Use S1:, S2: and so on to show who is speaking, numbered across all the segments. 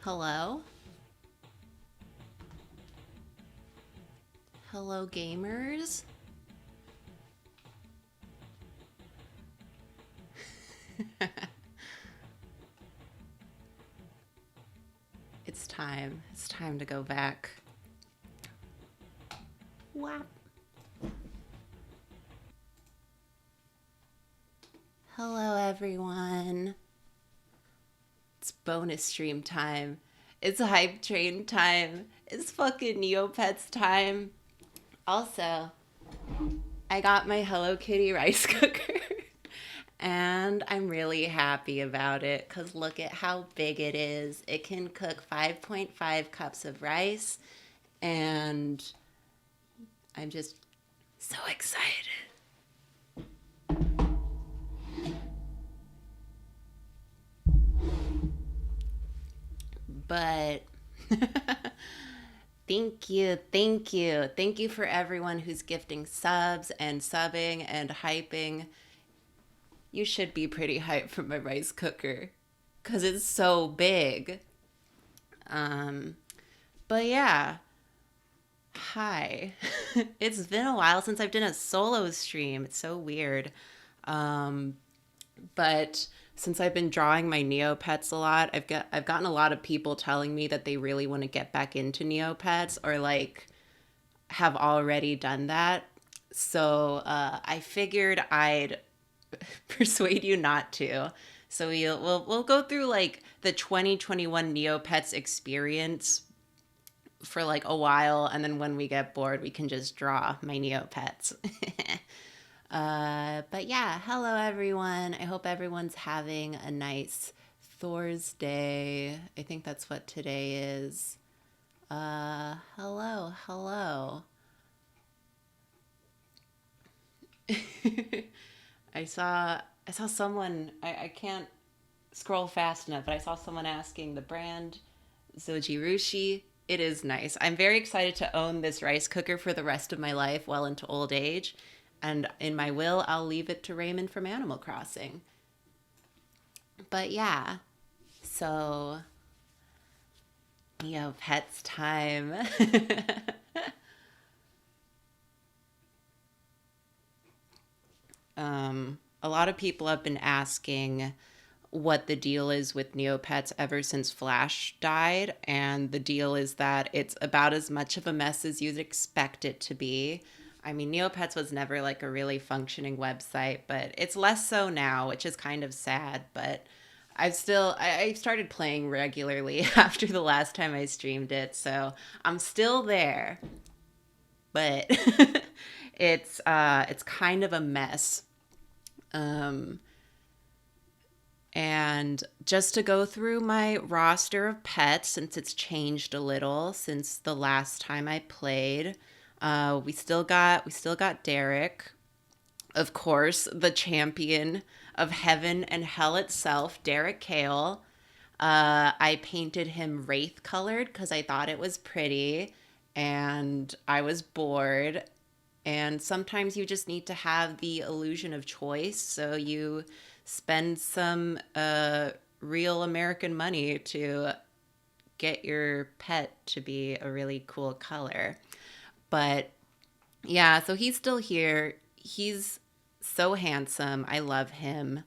S1: Hello? Hello, gamers? It's time. It's time to go back. Whap. Hello, everyone. It's bonus stream time. It's hype train time. It's fucking Neopets time. Also, I got my Hello Kitty rice cooker. And I'm really happy about it because look at how big it is. It can cook 5.5 cups of rice, and I'm just so excited. But thank you, thank you. Thank you for everyone who's gifting subs and subbing and hyping. You should be pretty hyped for my rice cooker because it's so big. Um, but yeah, hi. It's been a while since I've done a solo stream. It's so weird. Um, but since I've been drawing my Neopets a lot, I've gotten a lot of people telling me that they really want to get back into Neopets or like have already done that. So I figured I'd persuade you not to. So we'll go through like the 2021 Neopets experience for like a while, and then when we get bored, we can just draw my Neopets. But yeah, hello everyone. I hope everyone's having a nice Thursday. I think that's what today is. Hello, hello. I saw someone. I can't scroll fast enough, but I saw someone asking the brand Zojirushi. It is nice. I'm very excited to own this rice cooker for the rest of my life, well into old age. And in my will, I'll leave it to Raymond from Animal Crossing. But yeah, so Neopets time. A lot of people have been asking what the deal is with Neopets ever since Flash died, and the deal is that it's about as much of a mess as you'd expect it to be. I mean, Neopets was never like a really functioning website, but it's less so now, which is kind of sad. But I started playing regularly after the last time I streamed it, so I'm still there. But it's kind of a mess. Um, and just to go through my roster of pets, since it's changed a little since the last time I played, we still got Derek, of course, the champion of heaven and hell itself, Derek Kale. I painted him wraith colored because I thought it was pretty, and I was bored. And sometimes you just need to have the illusion of choice, so you spend some real American money to get your pet to be a really cool color. But yeah, so he's still here. He's so handsome. I love him.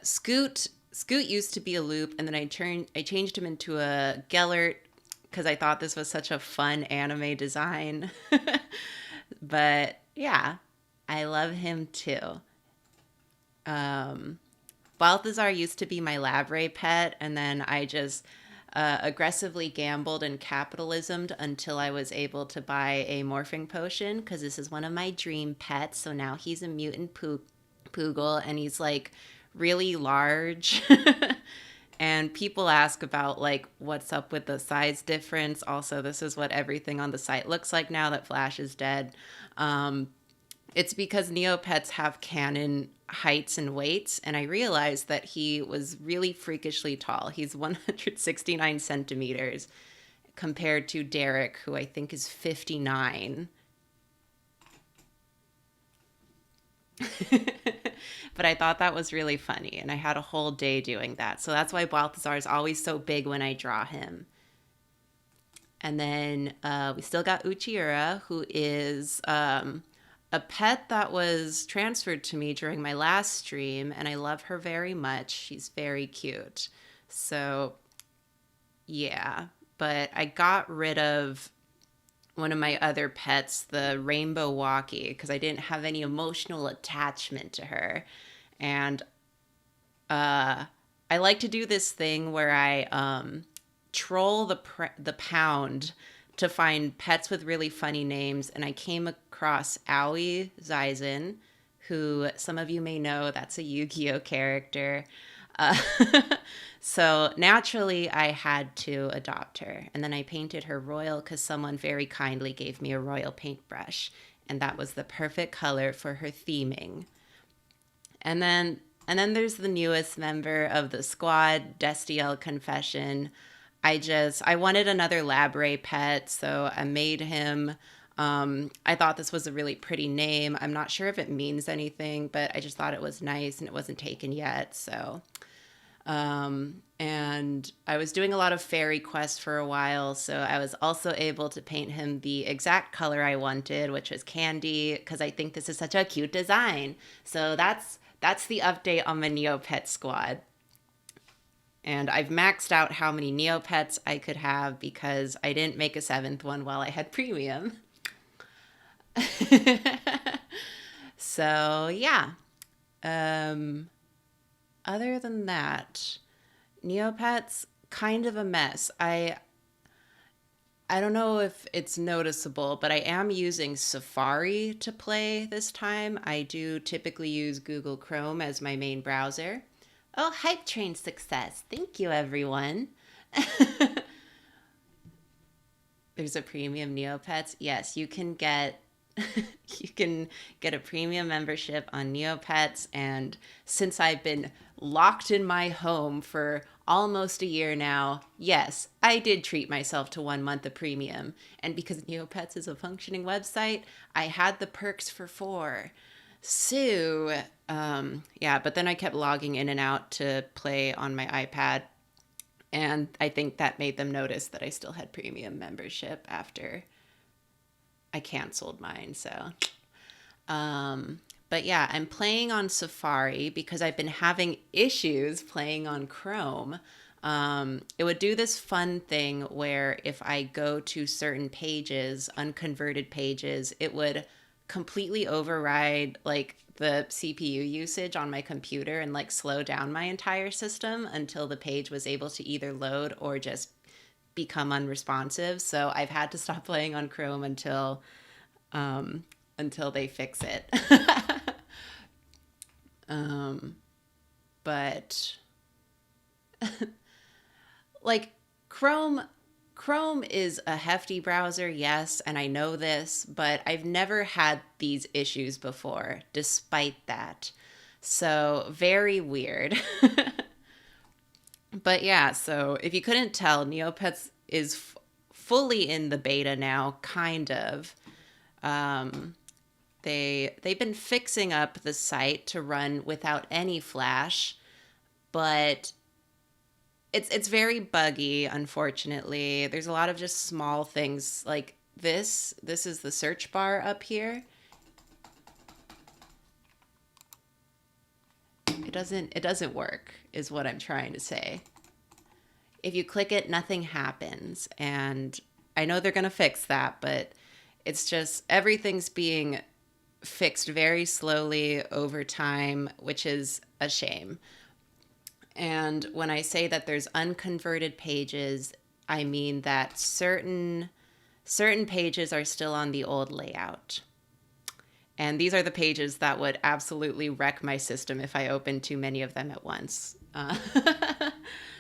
S1: Scoot used to be a loop, and then I changed him into a Gellert because I thought this was such a fun anime design. But yeah, I love him too. Um, Balthazar used to be my Labray pet, and then I just aggressively gambled and capitalismed until I was able to buy a morphing potion because this is one of my dream pets. So now he's a mutant Poogle, and he's like really large. And people ask about like what's up with the size difference. Also, this is what everything on the site looks like now that Flash is dead. Um, it's because Neopets have canon heights and weights, and I realized that he was really freakishly tall. He's 169 centimeters compared to Derek, who I think is 59. But I thought that was really funny, and I had a whole day doing that. So that's why Balthazar is always so big when I draw him. And then we still got Uchiura, who is a pet that was transferred to me during my last stream, and I love her very much. She's very cute. So, yeah. But I got rid of one of my other pets, the rainbow walkie, because I didn't have any emotional attachment to her. And I like to do this thing where I troll the pound to find pets with really funny names, and I came across Aoi Zaizen, who some of you may know, that's a Yu-Gi-Oh character. Uh, so naturally, I had to adopt her, and then I painted her royal because someone very kindly gave me a royal paintbrush, and that was the perfect color for her theming. And then there's the newest member of the squad, Destiel Confession. I wanted another Labre pet, so I made him. I thought this was a really pretty name. I'm not sure if it means anything, but I just thought it was nice, and it wasn't taken yet. So, and I was doing a lot of fairy quests for a while, so I was also able to paint him the exact color I wanted, which was candy, because I think this is such a cute design. So that's the update on the Neopets squad. And I've maxed out how many Neopets I could have because I didn't make a 7th one while I had premium. So, yeah. Other than that, Neopets, kind of a mess. I don't know if it's noticeable, but I am using Safari to play this time. I do typically use Google Chrome as my main browser. Oh, Hype Train success. Thank you, everyone. There's a premium Neopets. Yes, you can get a premium membership on Neopets, and since I've been locked in my home for almost a year now, yes, I did treat myself to 1 month of premium. And because Neopets is a functioning website, I had the perks for 4. So, yeah, but then I kept logging in and out to play on my iPad, and I think that made them notice that I still had premium membership after I canceled mine. So, but yeah, I'm playing on Safari because I've been having issues playing on Chrome. It would do this fun thing where if I go to certain pages, unconverted pages, it would completely override like the CPU usage on my computer and like slow down my entire system until the page was able to either load or just become unresponsive. So I've had to stop playing on Chrome until they fix it. But like Chrome is a hefty browser, yes, and I know this, but I've never had these issues before, despite that. So, very weird. But yeah, so if you couldn't tell, Neopets is fully in the beta now, kind of. They've been fixing up the site to run without any Flash, but it's very buggy, unfortunately. There's a lot of just small things like this. This is the search bar up here. It doesn't work, is what I'm trying to say. If you click it, nothing happens. And I know they're going to fix that, but it's just everything's being fixed very slowly over time, which is a shame. And when I say that there's unconverted pages, I mean that certain pages are still on the old layout. And these are the pages that would absolutely wreck my system if I opened too many of them at once.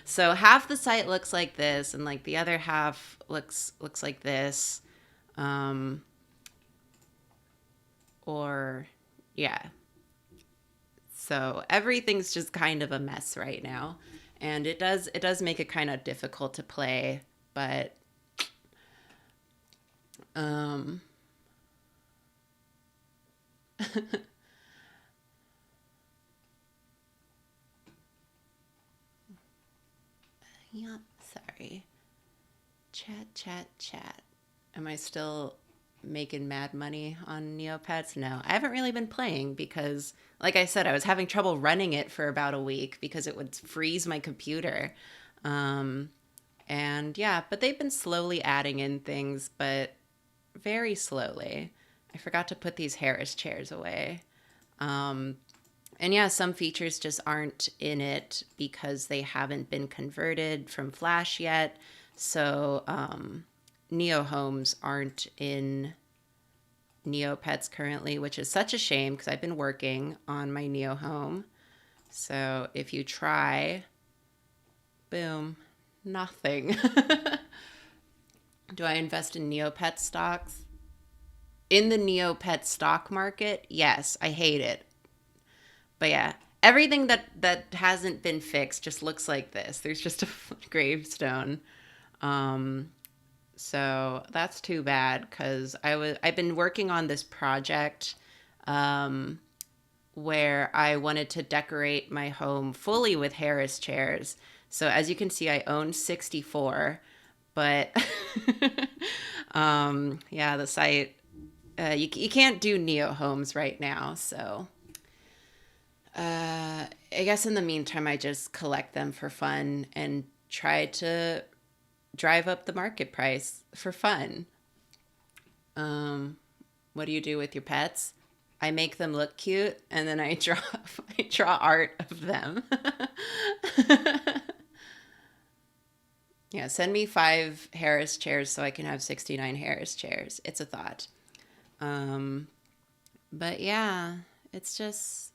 S1: So half the site looks like this, and like the other half looks like this. Or yeah. So everything's just kind of a mess right now. And it does make it kind of difficult to play, but Yep, sorry. Chat. Am I still making mad money on Neopets? No, I haven't really been playing because, like I said, I was having trouble running it for about a week because it would freeze my computer. And yeah, but they've been slowly adding in things, but very slowly. I forgot to put these Harris chairs away. And yeah, some features just aren't in it because they haven't been converted from Flash yet. So Neo Homes aren't in Neopets currently, which is such a shame because I've been working on my Neo Home. So if you try, boom, nothing. Do I invest in Neopet stocks? In the Neopet stock market, yes, I hate it. But yeah, everything that hasn't been fixed just looks like this. There's just a gravestone. So that's too bad because I've been working on this project where I wanted to decorate my home fully with Harris chairs. So as you can see, I own 64, but yeah, the site you can't do Neo Homes right now, so. I guess in the meantime, I just collect them for fun and try to drive up the market price for fun. What do you do with your pets? I make them look cute and then I draw art of them. Yeah, send me 5 Harris chairs so I can have 69 Harris chairs. It's a thought. But yeah, it's just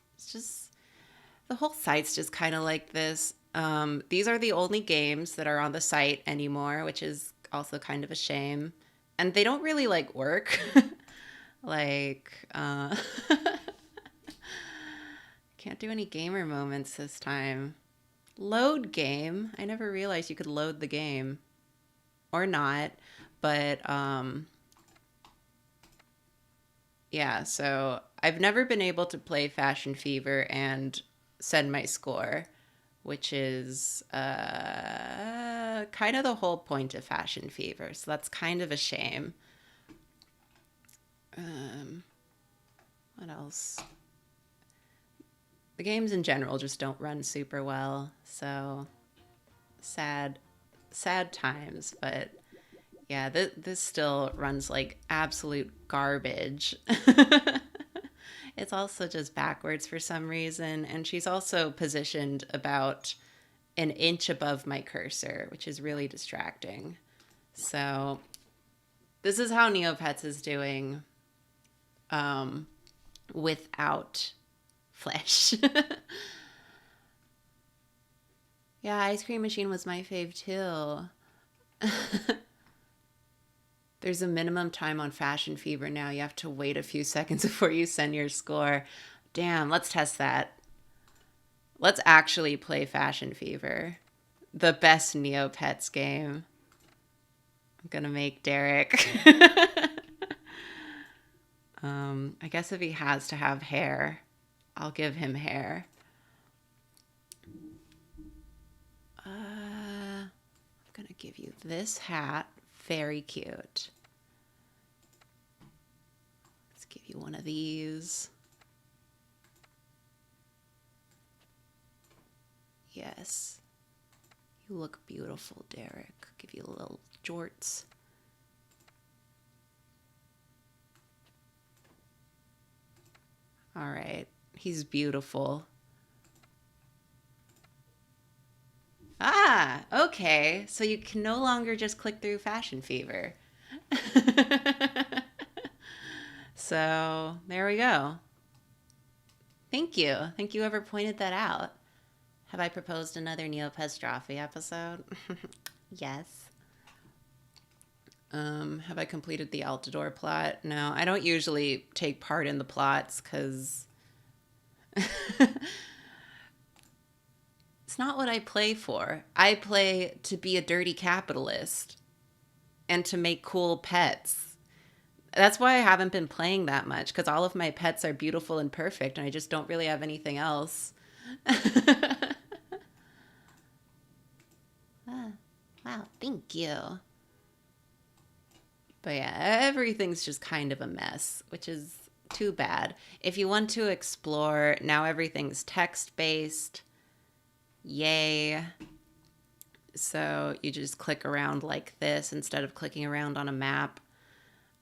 S1: the whole site's just kind of like this. These are the only games that are on the site anymore, which is also kind of a shame. And they don't really like work. Like, can't do any gamer moments this time. Load game. I never realized you could load the game. Or not. But, yeah, so I've never been able to play Fashion Fever and send my score, which is kind of the whole point of Fashion Fever. So that's kind of a shame. What else? The games in general just don't run super well. So sad times. But yeah, this still runs like absolute garbage. It's also just backwards for some reason. And she's also positioned about an inch above my cursor, which is really distracting. So this is how Neopets is doing without Flesh. Yeah, Ice Cream Machine was my fave too. There's a minimum time on Fashion Fever now. You have to wait a few seconds before you send your score. Damn, let's test that. Let's actually play Fashion Fever. The best Neopets game. I'm gonna make Derek. I guess if he has to have hair, I'll give him hair. I'm gonna give you this hat. Very cute. Let's give you one of these. Yes. You look beautiful, Derek. Give you little jorts. All right. He's beautiful. Ah, okay. So you can no longer just click through Fashion Fever. So there we go. Thank you. Thank you whoever pointed that out. Have I proposed another Neopets Drawfee episode? Yes. Have I completed the Altador plot? No, I don't usually take part in the plots because it's not what I play for. I play to be a dirty capitalist and to make cool pets. That's why I haven't been playing that much, because all of my pets are beautiful and perfect, and I just don't really have anything else. Wow, thank you. But yeah, everything's just kind of a mess, which is too bad. If you want to explore, now everything's text-based. Yay. So you just click around like this instead of clicking around on a map.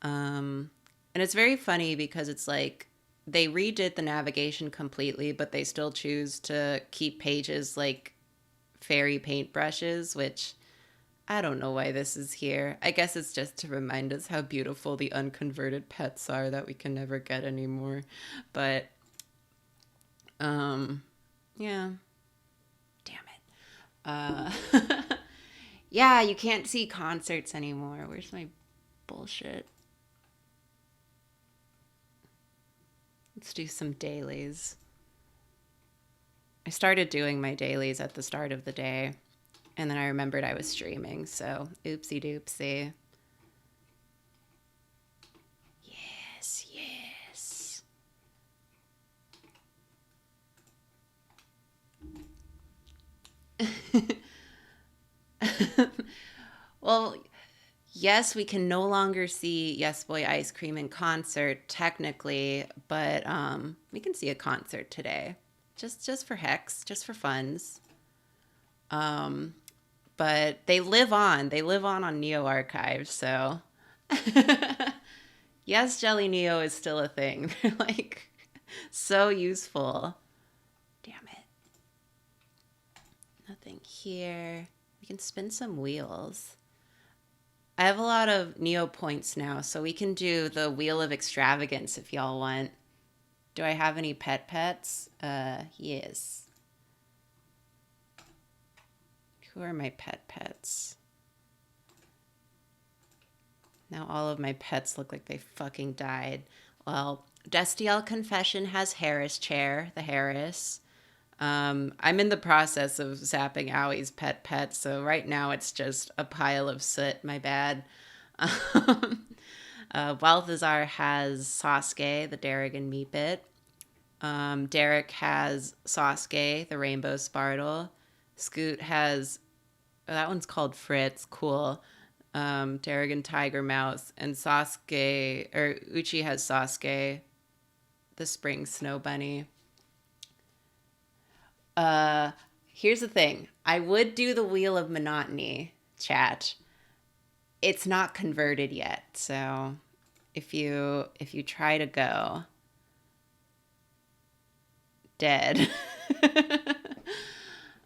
S1: And it's very funny because it's like they redid the navigation completely, but they still choose to keep pages like fairy paintbrushes, which I don't know why this is here. I guess it's just to remind us how beautiful the unconverted pets are that we can never get anymore. But, yeah. Damn it. Yeah, you can't see concerts anymore. Where's my bullshit? Let's do some dailies. I started doing my dailies at the start of the day, and then I remembered I was streaming, so oopsie doopsie. Yes, yes. Well, yes, we can no longer see Yes Boy Ice Cream in concert, technically, but we can see a concert today. Just for hex, just for funs. But they live on. They live on Neo Archive, so yes, Jelly Neo is still a thing. They're like so useful. Damn it. Nothing here. We can spin some wheels. I have a lot of Neo points now, so we can do the Wheel of Extravagance if y'all want. Do I have any pets? Yes. Who are my pets? Now all of my pets look like they fucking died. Well, Destiel Confession has Harris Chair, the Harris. I'm in the process of zapping Owie's pet, so right now it's just a pile of soot, my bad. Balthazar has Sasuke, the Darrigan Meepit. Derek has Sasuke, the Rainbow Spartle. Scoot has, oh, that one's called Fritz, cool. Darrigan Tiger Mouse. And Sasuke, or Uchi has Sasuke, the Spring Snow Bunny. Here's the thing. I would do the Wheel of Monotony, chat. It's not converted yet, so if you try to go, dead.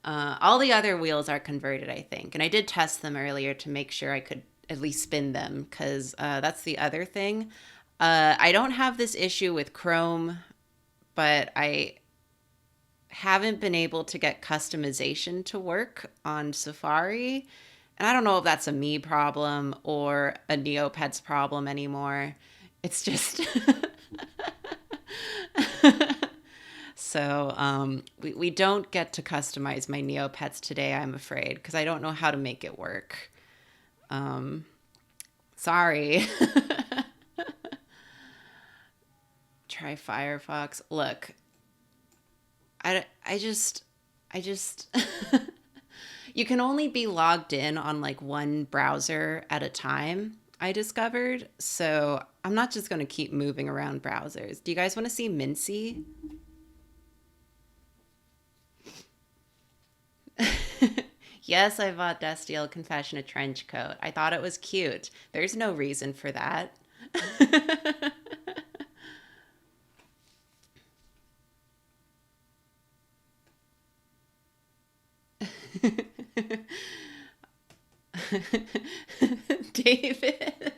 S1: All the other wheels are converted, I think, and I did test them earlier to make sure I could at least spin them, because that's the other thing. I don't have this issue with Chrome, but I haven't been able to get customization to work on Safari. And I don't know if that's a me problem or a Neopets problem anymore. It's just... So we don't get to customize my Neopets today, I'm afraid, because I don't know how to make it work. Sorry. Try Firefox. Look, I just you can only be logged in on like one browser at a time, I discovered. So I'm not just going to keep moving around browsers. Do you guys want to see Mincy? Yes, I bought Destiel Confession a trench coat. I thought it was cute. There's no reason for that. David.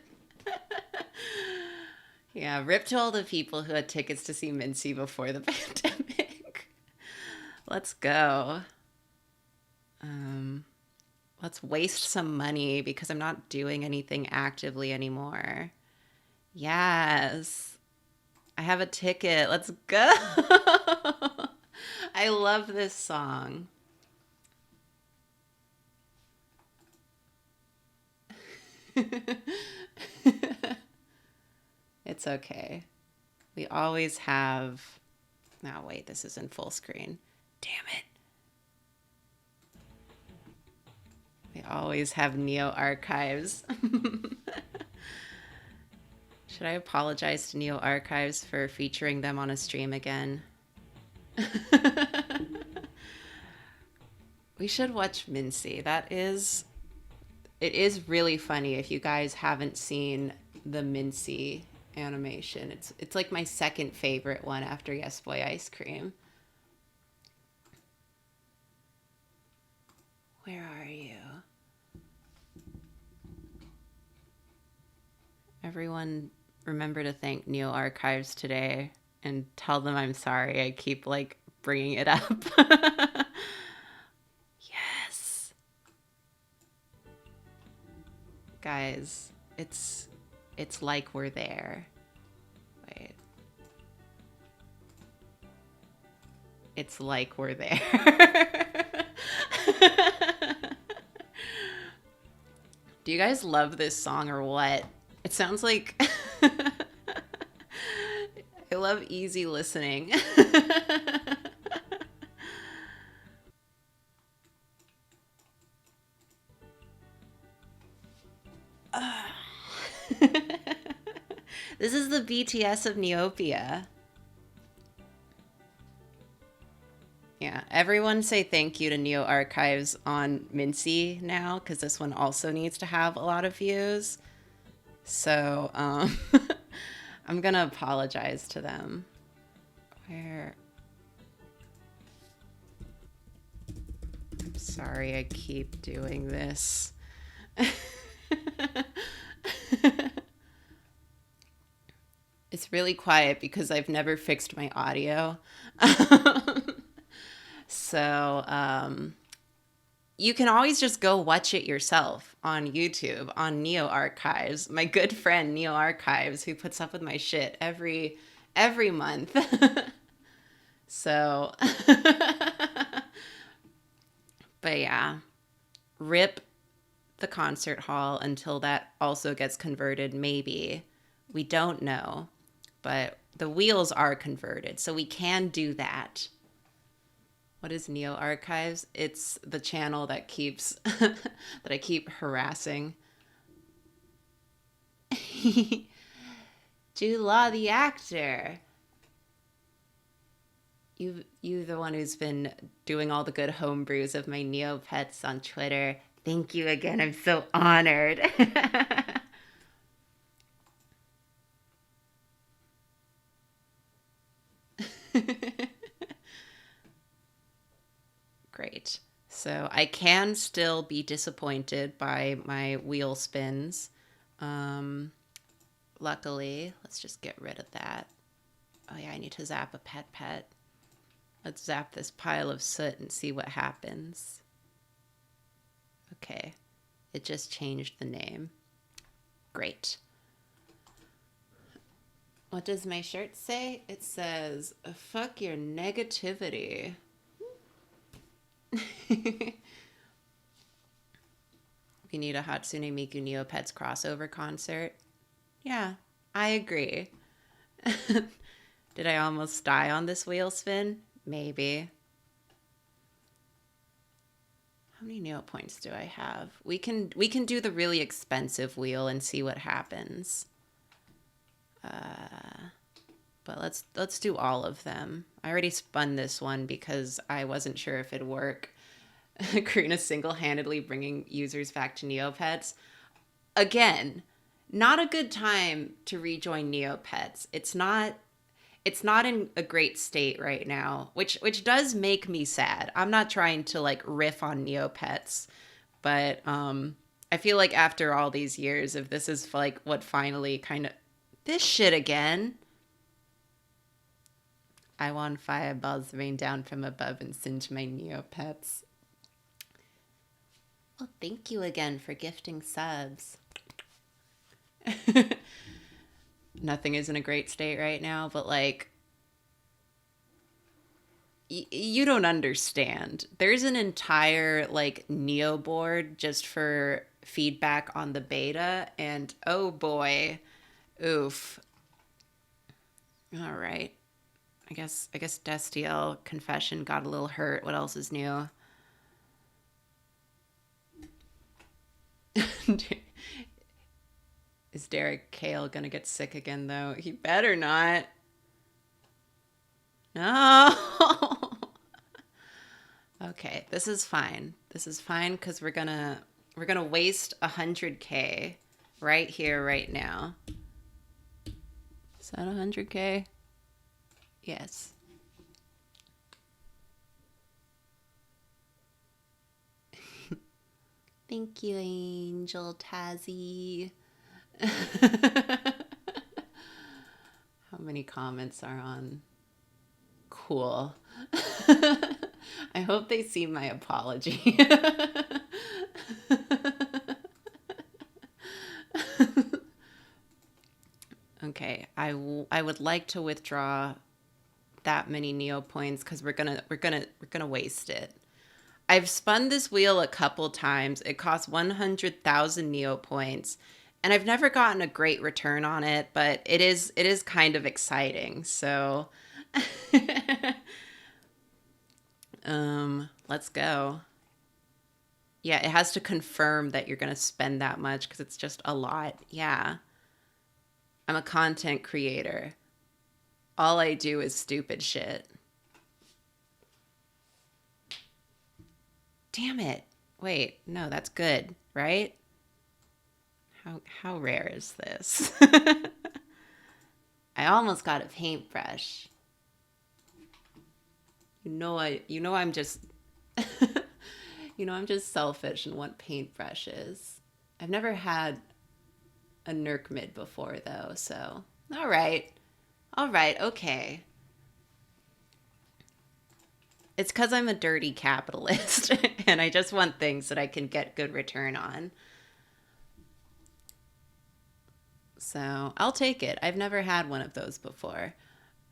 S1: Yeah, rip to all the people who had tickets to see Mincy before the pandemic. Let's go. Let's waste some money because I'm not doing anything actively anymore. Yes. I have a ticket. Let's go. I love this song. It's okay. We always have... Oh, wait, this isn't full screen. Damn it. always have Neo Archives. Should I apologize to Neo Archives for featuring them on a stream again? We should watch Mincy. It is really funny if you guys haven't seen the Mincy animation. It's like my second favorite one after Yes Boy Ice Cream. Where are you? Everyone remember to thank Neo Archives today and tell them I'm sorry. I keep like bringing it up. Yes. Guys, it's like we're there. Wait. It's like we're there. Do you guys love this song or what? It sounds like I love easy listening. This is the BTS of Neopia. Yeah, everyone say thank you to Neo Archives on Mincy now, because this one also needs to have a lot of views. So, I'm gonna apologize to them. Where? I'm sorry I keep doing this. It's really quiet because I've never fixed my audio. So, you can always just go watch it yourself on YouTube, on Neo Archives. My good friend Neo Archives, who puts up with my shit every month. So, but yeah, rip the concert hall until that also gets converted, maybe. We don't know, but the wheels are converted, so we can do that. What is Neo Archives? It's the channel that keeps that I keep harassing. Jude Law, the actor. You the one who's been doing all the good homebrews of my Neopets on Twitter. Thank you again. I'm so honored. Great. So I can still be disappointed by my wheel spins. Luckily, let's just get rid of that. Oh yeah, I need to zap a pet. Let's zap this pile of soot and see what happens. Okay, it just changed the name. Great. What does my shirt say? It says, fuck your negativity. We need a Hatsune Miku Neopets crossover concert. Yeah, I agree. Did I almost die on this wheel spin? Maybe. How many Neo points do I have? We can do the really expensive wheel and see what happens. But let's do all of them. I already spun this one because I wasn't sure if it'd work. Karina single-handedly bringing users back to Neopets. Again, not a good time to rejoin Neopets. It's not in a great state right now, which does make me sad. I'm not trying to like riff on Neopets, but I feel like after all these years, if this is like what finally kind of this shit again. I want fireballs rain down from above and singe my Neopets. Well, thank you again for gifting subs. Nothing is in a great state right now, but like, you don't understand. There's an entire like Neo board just for feedback on the beta, and oh boy, oof. All right. I guess Destiel Confession got a little hurt. What else is new? Is Derek Kale gonna get sick again, though? He better not. No. Okay, this is fine. This is fine because we're gonna waste 100K right here, right now. Is that 100K? Yes. Thank you, Angel Tazzy. How many comments are on? Cool. I hope they see my apology. Okay, I would like to withdraw that many Neo points because we're gonna waste it. I've spun this wheel a couple times. It costs 100,000 Neo points, and I've never gotten a great return on it, but it is kind of exciting. So let's go. Yeah, it has to confirm that you're going to spend that much because it's just a lot. Yeah. I'm a content creator. All I do is stupid shit. Damn it. Wait, no, that's good, right? How rare is this? I almost got a paintbrush. You know I'm just I'm just selfish and want paintbrushes. I've never had a Nerk mid before though, so all right, okay. It's because I'm a dirty capitalist and I just want things that I can get good return on. So I'll take it. I've never had one of those before.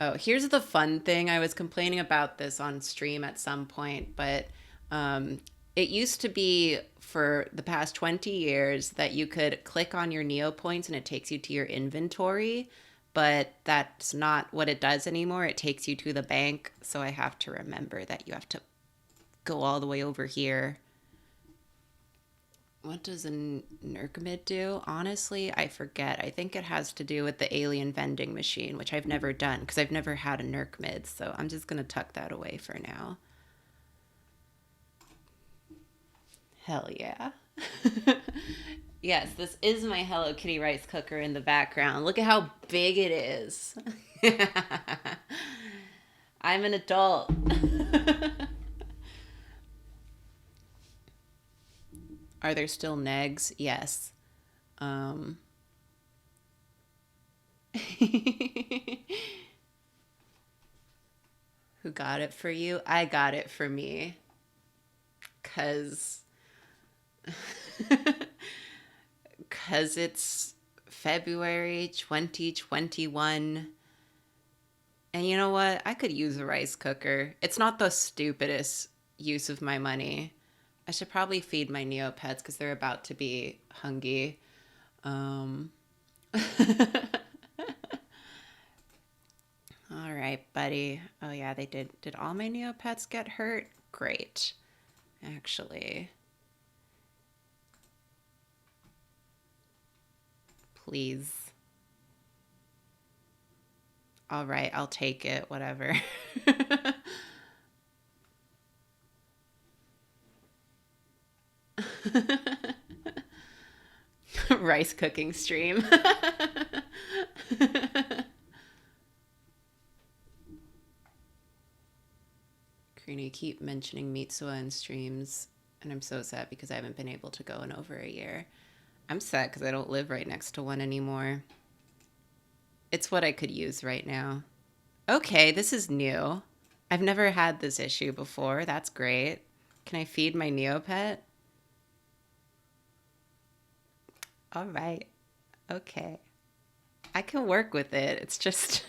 S1: Oh, here's the fun thing. I was complaining about this on stream at some point, but it used to be for the past 20 years that you could click on your Neo points and it takes you to your inventory, but that's not what it does anymore. It takes you to the bank, so I have to remember that you have to go all the way over here. What does a Nerkmid do? Honestly, I forget. I think it has to do with the alien vending machine, which I've never done because I've never had a Nerkmid, so I'm just going to tuck that away for now. Hell yeah. Yes, this is my Hello Kitty rice cooker in the background. Look at how big it is. I'm an adult. Are there still negs? Yes. Who got it for you? I got it for me. 'Cause it's February 2021. And you know what? I could use a rice cooker. It's not the stupidest use of my money. I should probably feed my Neopets because they're about to be hungry. All right, buddy. Oh, yeah, they did. Did all my Neopets get hurt? Great. Actually. Please. All right, I'll take it. Whatever. Rice cooking stream. Karina, you keep mentioning Mitsuha in streams, and I'm so sad because I haven't been able to go in over a year. I'm sad because I don't live right next to one anymore. It's what I could use right now. Okay, this is new. I've never had this issue before. That's great. Can I feed my Neopet? All right. Okay. I can work with it. It's just...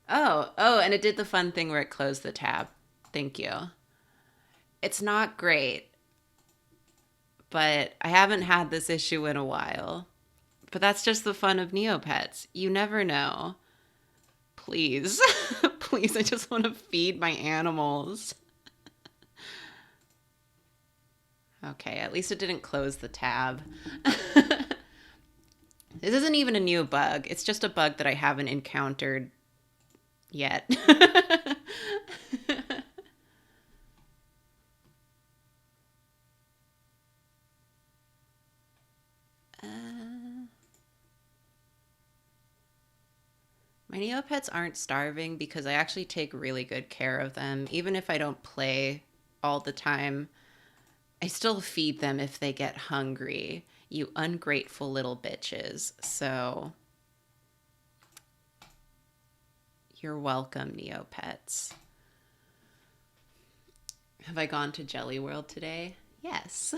S1: Oh, and it did the fun thing where it closed the tab. Thank you. It's not great, but I haven't had this issue in a while. But that's just the fun of Neopets. You never know. Please. Please, I just want to feed my animals. Okay, at least it didn't close the tab. This isn't even a new bug. It's just a bug that I haven't encountered yet. My Neopets aren't starving because I actually take really good care of them. Even if I don't play all the time, I still feed them if they get hungry. You ungrateful little bitches. So, you're welcome, Neopets. Have I gone to Jelly World today? Yes.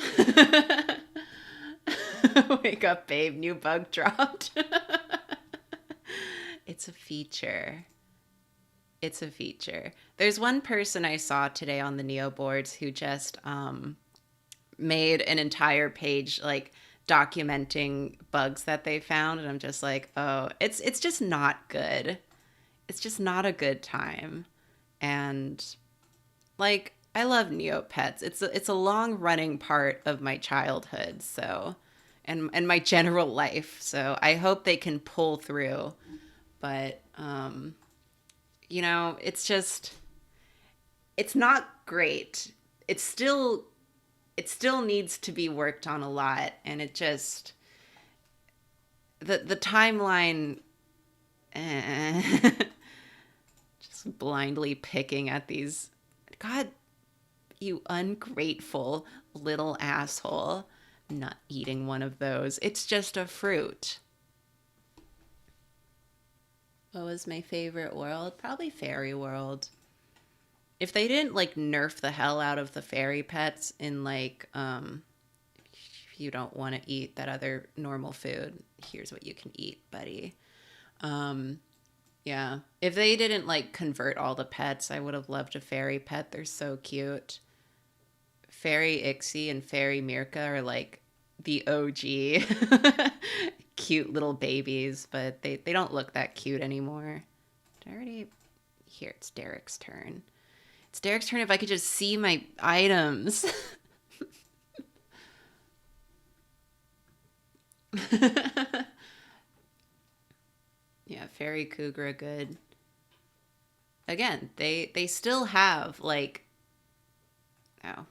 S1: Wake up, babe. New bug dropped. It's a feature. It's a feature. There's one person I saw today on the Neo boards who just made an entire page like documenting bugs that they found, and I'm just like, oh, it's just not good. It's just not a good time. And like, I love Neopets. It's a long running part of my childhood, so and my general life. So I hope they can pull through. But you know, it's not great. It still needs to be worked on a lot, and it just the timeline just blindly picking at these. God, you ungrateful little asshole. I'm not eating one of those. It's just a fruit. What was my favorite world? Probably Fairy World. If they didn't like nerf the hell out of the fairy pets in like if you don't want to eat that other normal food, here's what you can eat, buddy. Yeah. If they didn't like convert all the pets, I would have loved a fairy pet. They're so cute. Fairy Ixie and Fairy Mirka are like the OG cute little babies, but they don't look that cute anymore. Here, it's Derek's turn. It's Derek's turn if I could just see my items. Yeah, Fairy Cougar, good. Again, they still have like, oh,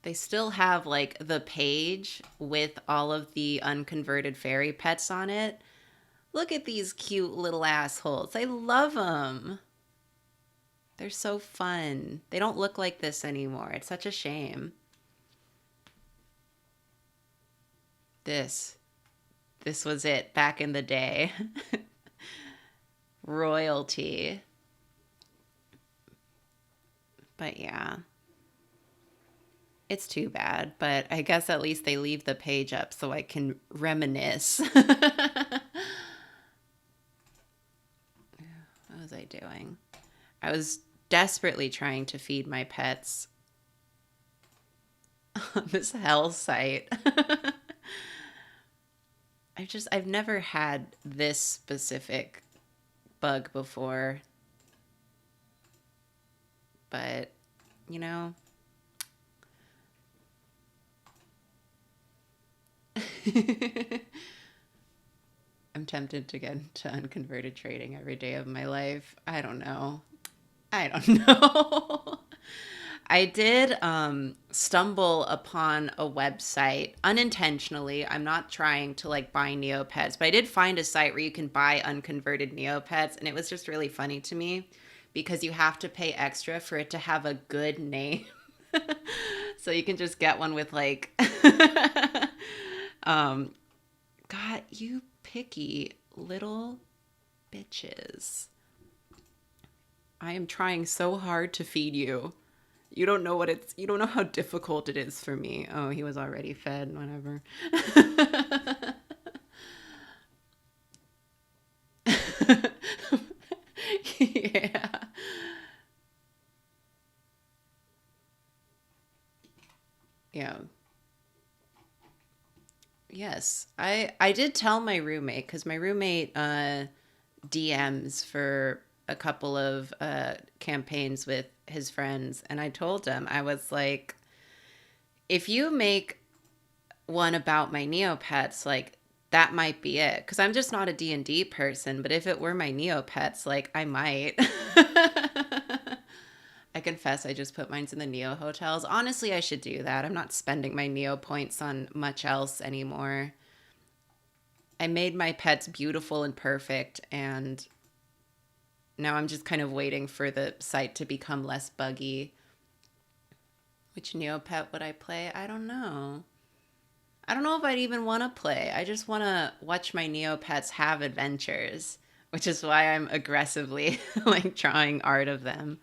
S1: they still have like the page with all of the unconverted fairy pets on it. Look at these cute little assholes. I love them. They're so fun. They don't look like this anymore. It's such a shame. This was it back in the day. Royalty. But yeah. It's too bad, but I guess at least they leave the page up so I can reminisce. What was I doing? I was desperately trying to feed my pets on this hell site. I've never had this specific bug before. But, you know, I'm tempted to get into unconverted trading every day of my life. I don't know. I did stumble upon a website unintentionally. I'm not trying to like buy Neopets, but I did find a site where you can buy unconverted Neopets, and it was just really funny to me because you have to pay extra for it to have a good name. So you can just get one with like God, you picky little bitches. I am trying so hard to feed you. You don't know how difficult it is for me. Oh, he was already fed, whatever. Yeah. Yeah. Yes. I did tell my roommate, because my roommate DMs for a couple of campaigns with his friends, and I told him, I was like, if you make one about my Neopets, like that might be it. Because I'm just not a D&D person, but if it were my Neopets, like I might. I confess I just put mine in the Neo hotels. Honestly, I should do that. I'm not spending my Neo points on much else anymore. I made my pets beautiful and perfect, and now I'm just kind of waiting for the site to become less buggy. Which Neopet would I play? I don't know. I don't know if I'd even want to play. I just want to watch my Neopets have adventures, which is why I'm aggressively like drawing art of them.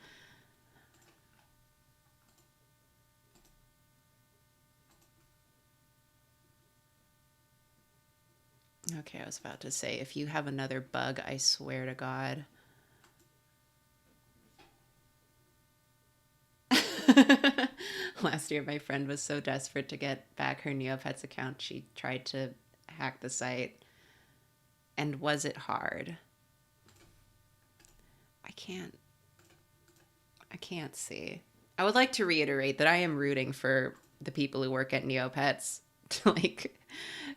S1: Okay, I was about to say, if you have another bug, I swear to God. Last year, my friend was so desperate to get back her Neopets account, she tried to hack the site. And was it hard? I can't see. I would like to reiterate that I am rooting for the people who work at Neopets to like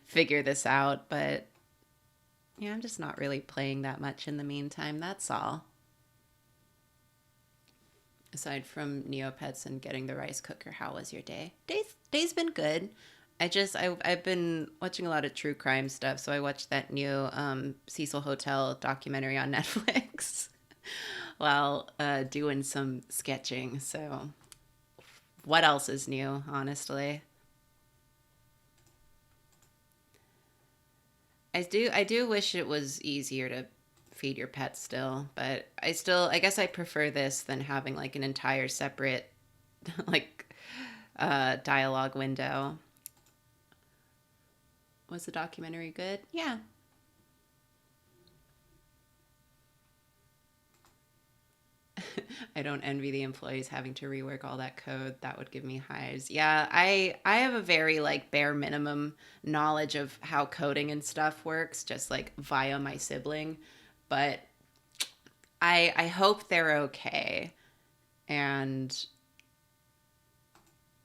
S1: figure this out, but yeah, I'm just not really playing that much in the meantime. That's all. Aside from Neopets and getting the rice cooker, how was your day? Day's been good. I've been watching a lot of true crime stuff, so I watched that new Cecil Hotel documentary on Netflix while doing some sketching. So, what else is new, honestly? I do wish it was easier to feed your pet still, but I guess I prefer this than having like an entire separate like dialogue window. Was the documentary good? Yeah. I don't envy the employees having to rework all that code. That would give me hives. Yeah, I have a very like bare minimum knowledge of how coding and stuff works, just like via my sibling. But I hope they're okay. And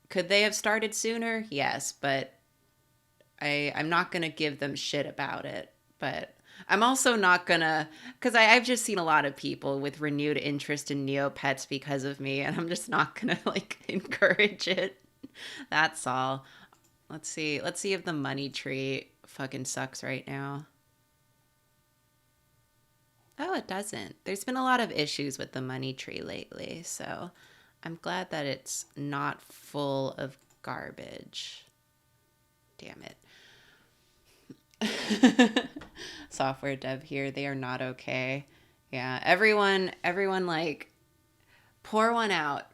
S1: could they have started sooner? Yes, but I'm not gonna give them shit about it. But I'm also not gonna, because I've just seen a lot of people with renewed interest in Neopets because of me, and I'm just not gonna like encourage it. That's all. Let's see. Let's see if the money tree fucking sucks right now. Oh, it doesn't. There's been a lot of issues with the money tree lately, so I'm glad that it's not full of garbage. Damn it. Software dev here, they are not okay. Yeah, everyone like pour one out.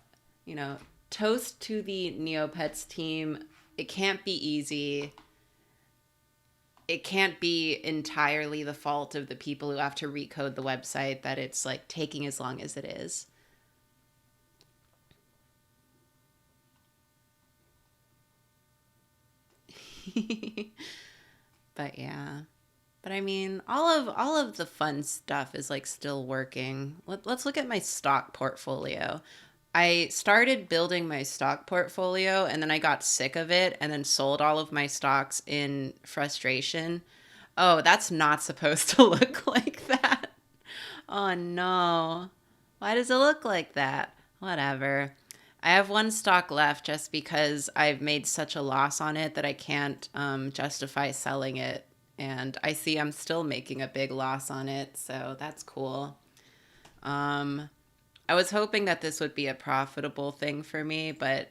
S1: You know, toast to the Neopets team. It can't be easy. It can't be entirely the fault of the people who have to recode the website that it's like taking as long as it is. But yeah. But I mean, all of the fun stuff is like still working. Let's look at my stock portfolio. I started building my stock portfolio and then I got sick of it and then sold all of my stocks in frustration. Oh, that's not supposed to look like that. Oh no. Why does it look like that? Whatever. I have one stock left just because I've made such a loss on it that I can't justify selling it. And I see I'm still making a big loss on it, so that's cool. Um, I was hoping that this would be a profitable thing for me, but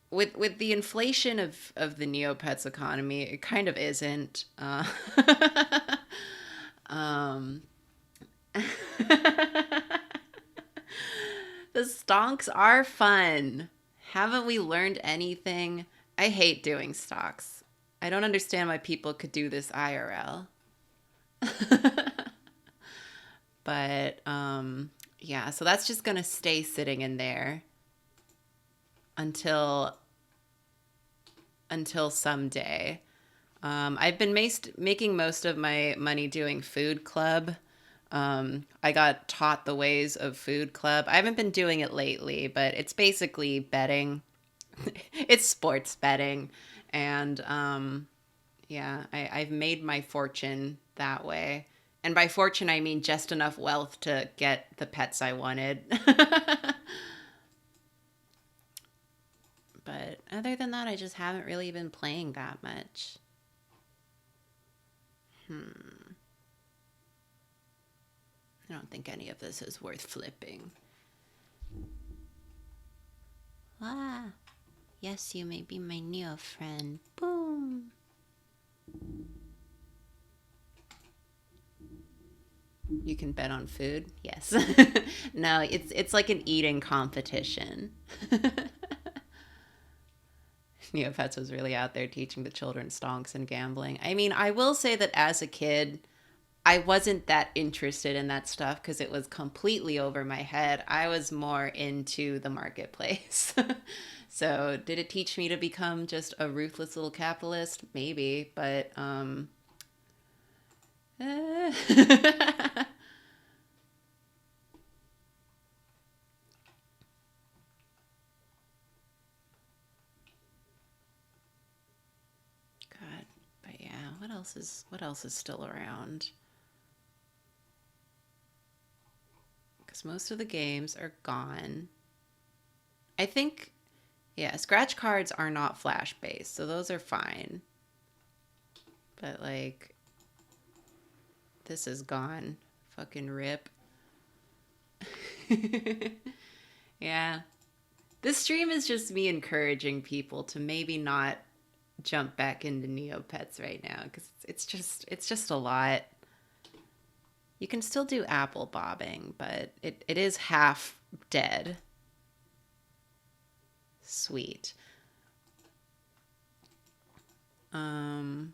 S1: with the inflation of the Neopets economy, it kind of isn't. Um, the stonks are fun. Haven't we learned anything? I hate doing stocks. I don't understand why people could do this IRL. But yeah, so that's just gonna stay sitting in there until someday. I've been making most of my money doing food club. I got taught the ways of food club. I haven't been doing it lately, but it's basically betting It's sports betting. And yeah, I've made my fortune that way. And by fortune, I mean just enough wealth to get the pets I wanted. But other than that, I just haven't really been playing that much. I don't think any of this is worth flipping. Ah, yes, you may be my Neo friend. Boom. You can bet on food? Yes. No, it's like an eating competition. Neopets was really out there teaching the children stonks and gambling. I mean, I will say that as a kid, I wasn't that interested in that stuff because it was completely over my head. I was more into the marketplace. So did it teach me to become just a ruthless little capitalist? Maybe, but God, but yeah, what else is still around? Because most of the games are gone. I think, yeah, scratch cards are not flash based, so those are fine. But like, this is gone. Fucking rip. Yeah. This stream is just me encouraging people to maybe not jump back into Neopets right now because it's just a lot. You can still do apple bobbing, but it is half dead. Sweet. And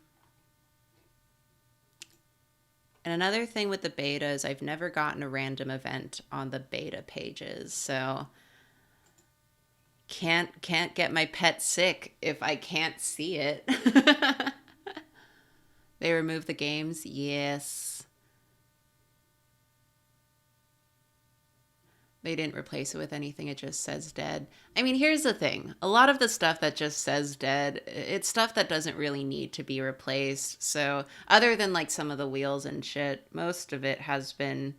S1: another thing with the beta is I've never gotten a random event on the beta pages, so can't get my pet sick if I can't see it. They removed the games? Yes. They didn't replace it with anything. It just says dead. I mean, here's the thing. A lot of the stuff that just says dead, it's stuff that doesn't really need to be replaced. So other than like some of the wheels and shit, most of it has been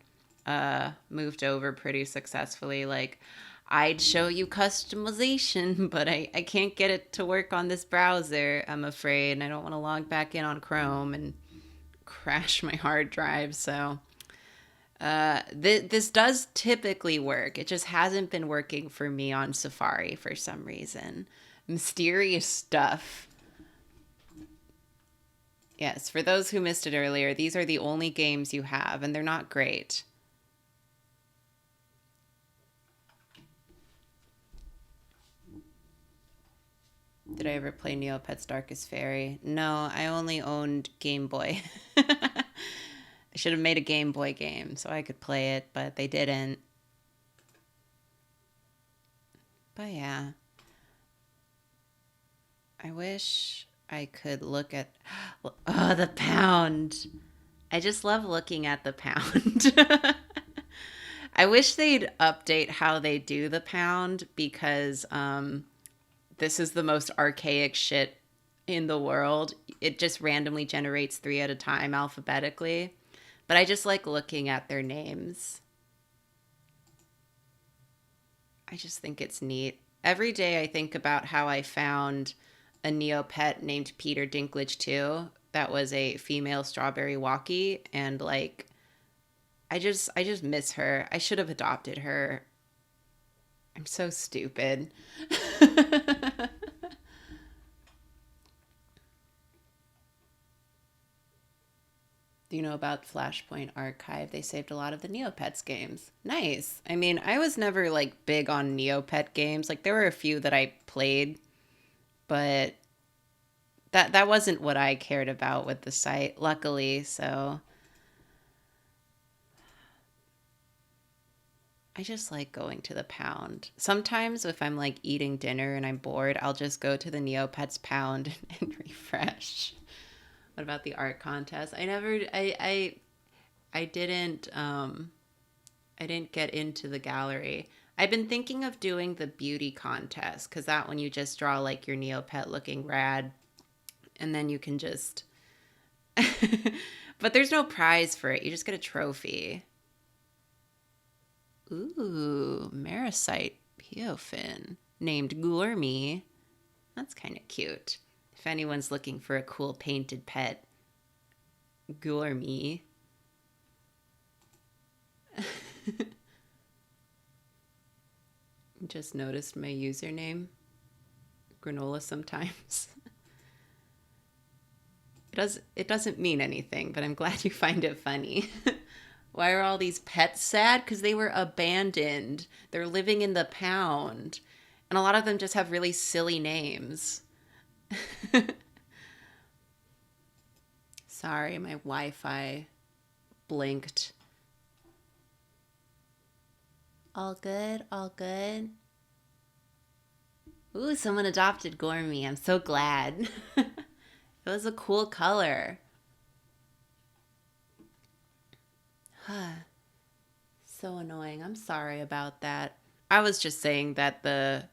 S1: moved over pretty successfully. Like, I'd show you customization, but I can't get it to work on this browser, I'm afraid. And I don't want to log back in on Chrome and crash my hard drive. So this does typically work. It just hasn't been working for me on Safari for some reason. Mysterious stuff. Yes, for those who missed it earlier, these are the only games you have, and they're not great. Did I ever play Neopets Darkest Fairy? No, I only owned Game Boy. I should have made a Game Boy game so I could play it, but they didn't. But yeah. I wish I could look at... Oh, the pound. I just love looking at the pound. I wish they'd update how they do the pound because this is the most archaic shit in the world. It just randomly generates 3 at a time alphabetically. But I just like looking at their names. I just think it's neat. Every day I think about how I found a Neopet named Peter Dinklage 2 that was a female strawberry walkie, and like I just miss her. I should have adopted her. I'm so stupid. Do you know about Flashpoint Archive? They saved a lot of the Neopets games. Nice. I mean, I was never like big on Neopet games. Like there were a few that I played, but that wasn't what I cared about with the site, luckily. So I just like going to the pound. Sometimes if I'm like eating dinner and I'm bored, I'll just go to the Neopets pound and refresh. What about the art contest? I didn't get into the gallery. I've been thinking of doing the beauty contest because that one you just draw like your Neopet looking rad and then you can just. But there's no prize for it. You just get a trophy. Ooh, Marasite Peofin named Gourmy. That's kind of cute. If anyone's looking for a cool painted pet, Gourmy. Just noticed my username. Granola sometimes. It doesn't mean anything, but I'm glad you find it funny. Why are all these pets sad? Because they were abandoned. They're living in the pound. And a lot of them just have really silly names. Sorry, my Wi-Fi blinked. All good, all good. Ooh, someone adopted Gourmy. I'm so glad. It was a cool color. So annoying. I'm sorry about that. I was just saying that the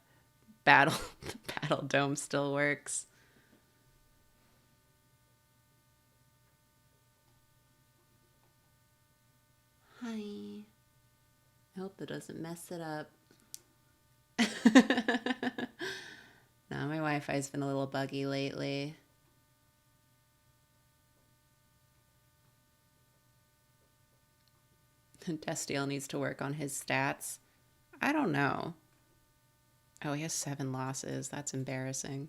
S1: battle dome still works. Hi. I hope it doesn't mess it up. No, my Wi-Fi's been a little buggy lately. Destiel needs to work on his stats. I don't know. Oh, he has 7 losses. That's embarrassing.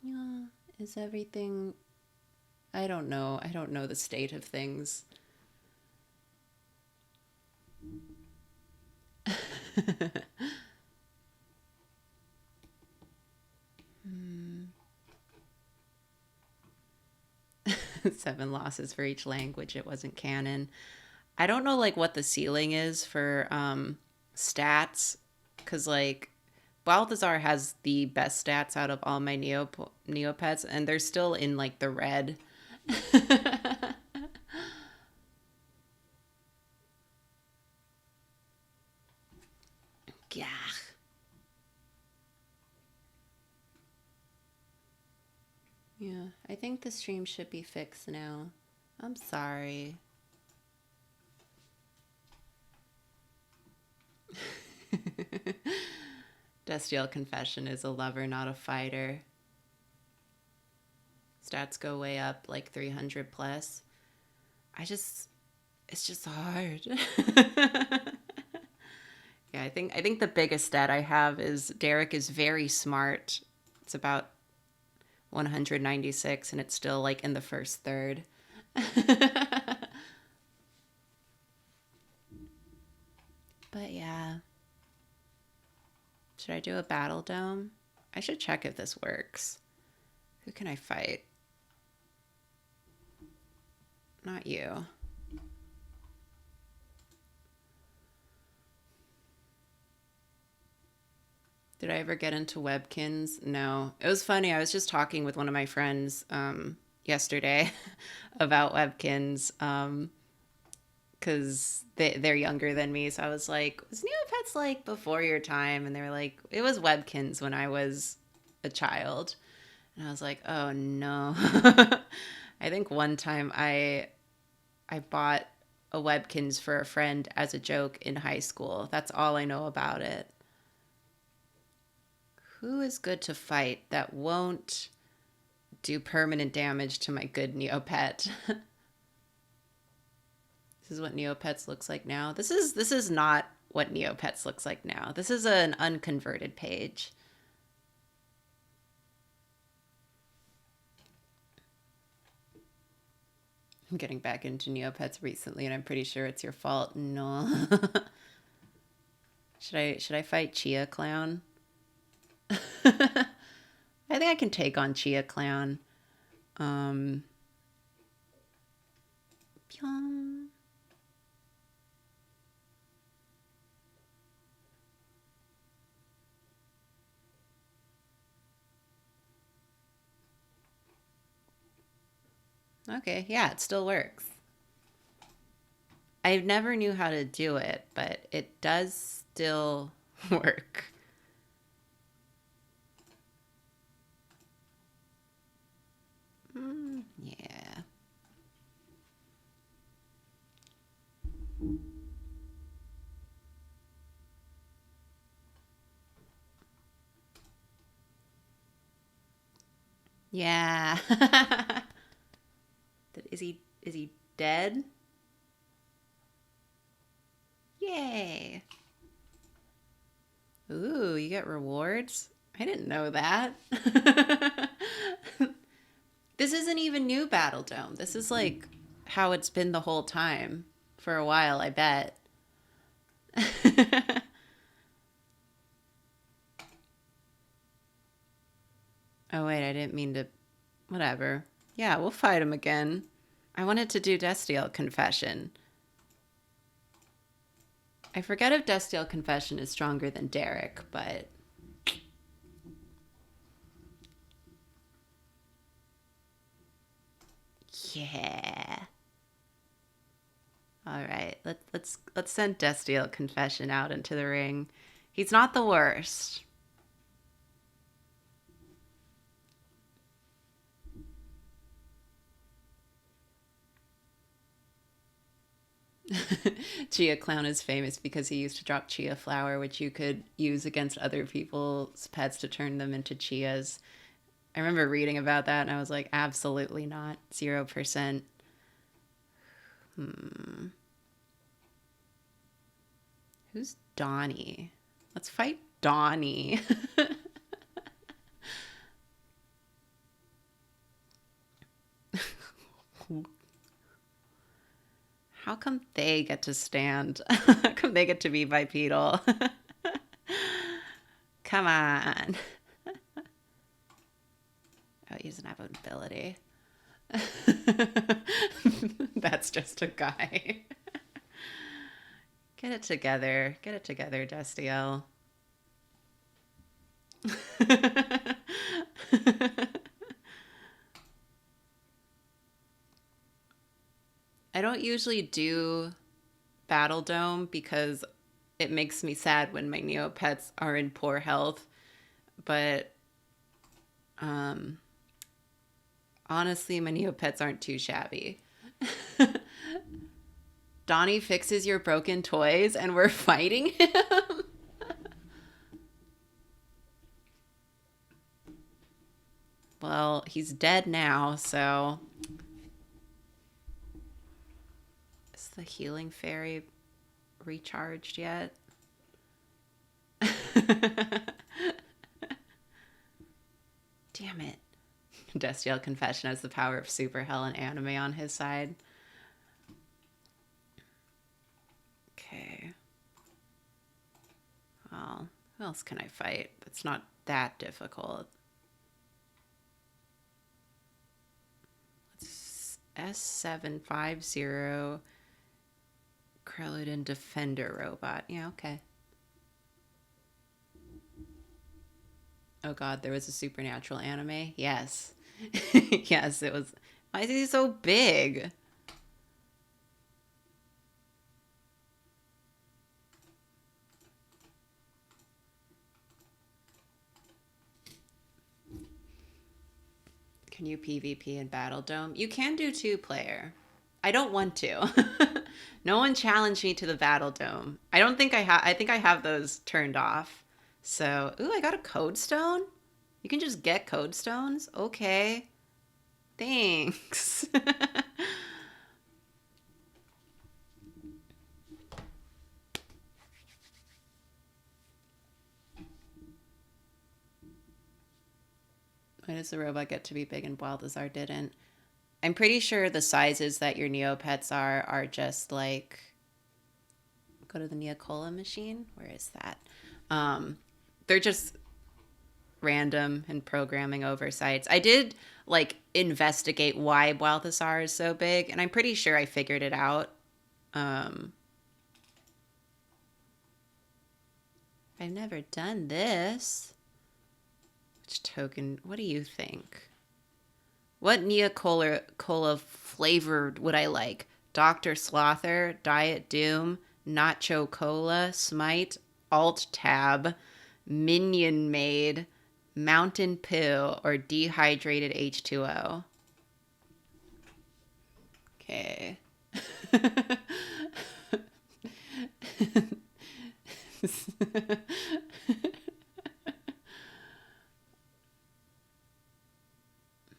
S1: Yeah, is everything... I don't know. I don't know the state of things. 7 losses for each language. It wasn't canon. I don't know like what the ceiling is for stats, because like Balthazar has the best stats out of all my Neopets, and they're still in like the red. Yeah. Yeah, I think the stream should be fixed now. I'm sorry. Destiel confession is a lover, not a fighter. Stats go way up, like 300 plus. It's just hard. Yeah, I think the biggest stat I have is Derek is very smart. It's about 196, and it's still like in the first third. But yeah. Should I do a battle dome? I should check if this works. Who can I fight? Not you. Did I ever get into Webkins? No. It was funny. I was just talking with one of my friends yesterday about Webkins because they're younger than me. So I was like, was Neopets like before your time? And they were like, it was Webkins when I was a child. And I was like, oh no. I think one time I bought a Webkins for a friend as a joke in high school. That's all I know about it. Who is good to fight that won't do permanent damage to my good Neopet? This is what Neopets looks like now. This is not what Neopets looks like now. This is an unconverted page. I'm getting back into Neopets recently, and I'm pretty sure it's your fault. No. Should I fight Chia Clown? I think I can take on Chia Clown. Pyong. Okay, yeah, it still works. I never knew how to do it, but it does still work. Yeah. Yeah. Is he dead? Yay. Ooh, you get rewards? I didn't know that. This isn't even new Battle Dome. This is like how it's been the whole time. For a while, I bet. Oh, wait, I didn't mean to. Whatever. Yeah, we'll fight him again. I wanted to do Destiel Confession. I forget if Destiel Confession is stronger than Derek, but... Yeah. All right, let's send Destiel Confession out into the ring. He's not the worst. Chia Clown is famous because he used to drop Chia Flower, which you could use against other people's pets to turn them into Chias. I remember reading about that and I was like, absolutely not. 0%. Who's Donnie? Let's fight Donnie. How come they get to stand? How come they get to be bipedal? Come on. Oh, he doesn't have an ability. That's just a guy. Get it together. Get it together, Destiel. I don't usually do Battle Dome because it makes me sad when my Neopets are in poor health. But honestly, my Neopets aren't too shabby. Donnie fixes your broken toys and we're fighting him? Well, he's dead now, so... Is the healing fairy recharged yet? Damn it. Destiel Confession has the power of super hell and anime on his side. Okay. Well, who else can I fight? It's not that difficult. It's S750 Kreludin Defender Robot. Yeah, okay. Oh god, there was a supernatural anime? Yes. Yes, it was. Why is he so big? Can you PvP in Battle Dome? You can do 2-player. I don't want to. No one challenged me to the Battle Dome. I don't think I have. I think I have those turned off. So, ooh, I got a code stone? You can just get code stones? Okay. Thanks. Why does the robot get to be big and Balthazar didn't? I'm pretty sure the sizes that your Neopets are just like... Go to the Neocola machine. Where is that? They're just random and programming oversights. I did like investigate why Balthazar is so big, and I'm pretty sure I figured it out. I've never done this. Which token? What do you think? What Cola flavored would I like? Dr. Slother, Diet Doom, Nacho Cola, Smite, Alt Tab, Minion Maid, Mountain Poo, or Dehydrated H2O? Okay.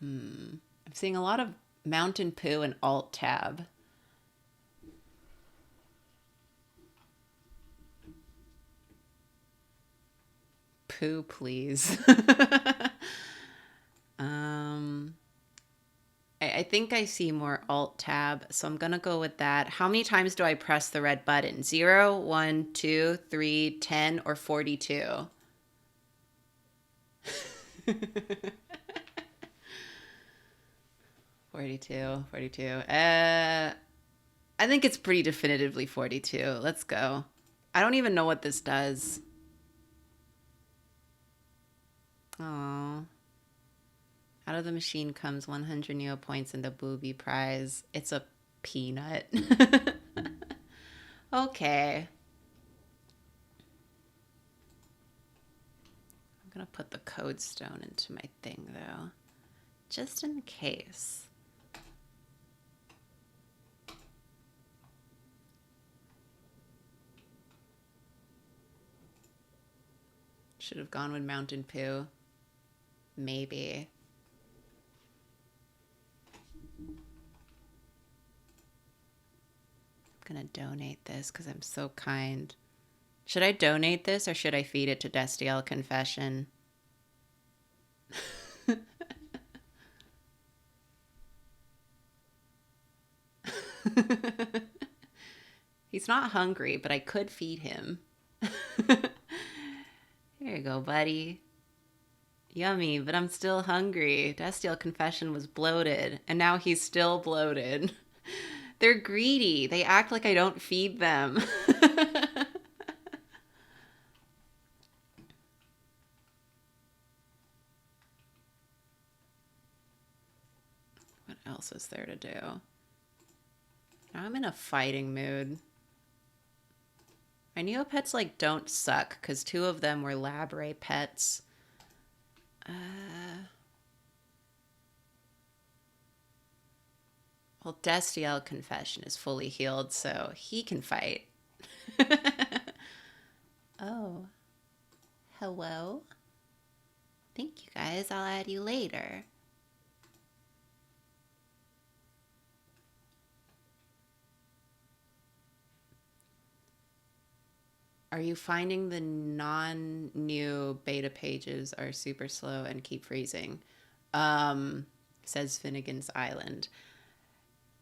S1: I'm seeing a lot of Mountain Poo and Alt Tab. Poo, please. I think I see more Alt Tab, so I'm gonna go with that. How many times do I press the red button? 0, 1, 2, 3, 10, or 42? 42, 42. I think it's pretty definitively 42. Let's go. I don't even know what this does. Oh. Out of the machine comes 100 Neo points and the booby prize. It's a peanut. Okay. I'm gonna put the code stone into my thing though, just in case. Should have gone with Mountain Poo. Maybe. I'm gonna donate this because I'm so kind. Should I donate this or should I feed it to Destiel Confession? He's not hungry, but I could feed him. Here you go, buddy. Yummy, but I'm still hungry. Destiel Confession was bloated, and now he's still bloated. They're greedy. They act like I don't feed them. What else is there to do? Now I'm in a fighting mood. My Neopets like don't suck because 2 of them were Labre pets. Well, Destiel Confession is fully healed, so he can fight. Oh. Hello? Thank you guys. I'll add you later. Are you finding the non-new beta pages are super slow and keep freezing? Says Finnegan's Island.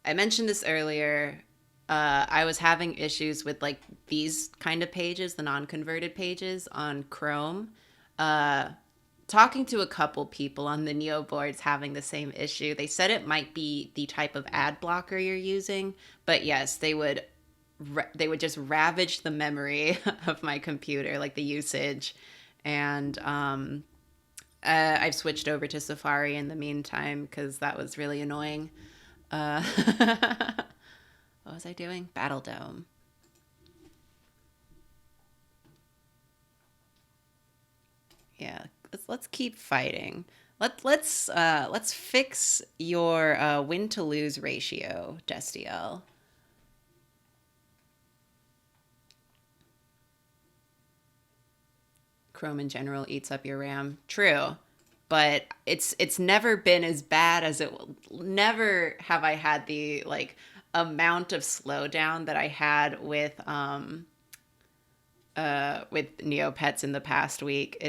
S1: I mentioned this earlier. I was having issues with like these kind of pages, the non-converted pages on Chrome. Talking to a couple people on the Neo boards having the same issue. They said it might be the type of ad blocker you're using, but yes, they would just ravage the memory of my computer, like the usage. And I've switched over to Safari in the meantime because that was really annoying. What was I doing? Battle Dome. Yeah, let's keep fighting. Let's fix your win to lose ratio, Destiel. Chrome in general eats up your RAM. True. But it's never been as bad as it will. Never have I had the like amount of slowdown that I had with Neopets in the past week.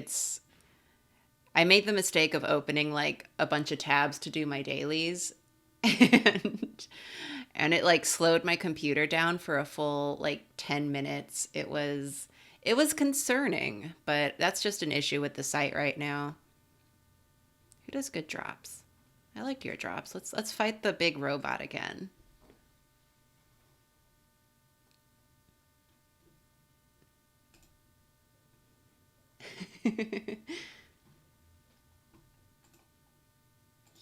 S1: I made the mistake of opening like a bunch of tabs to do my dailies and it like slowed my computer down for a full like 10 minutes. It was concerning, but that's just an issue with the site right now. Who does good drops? I like your drops. Let's fight the big robot again.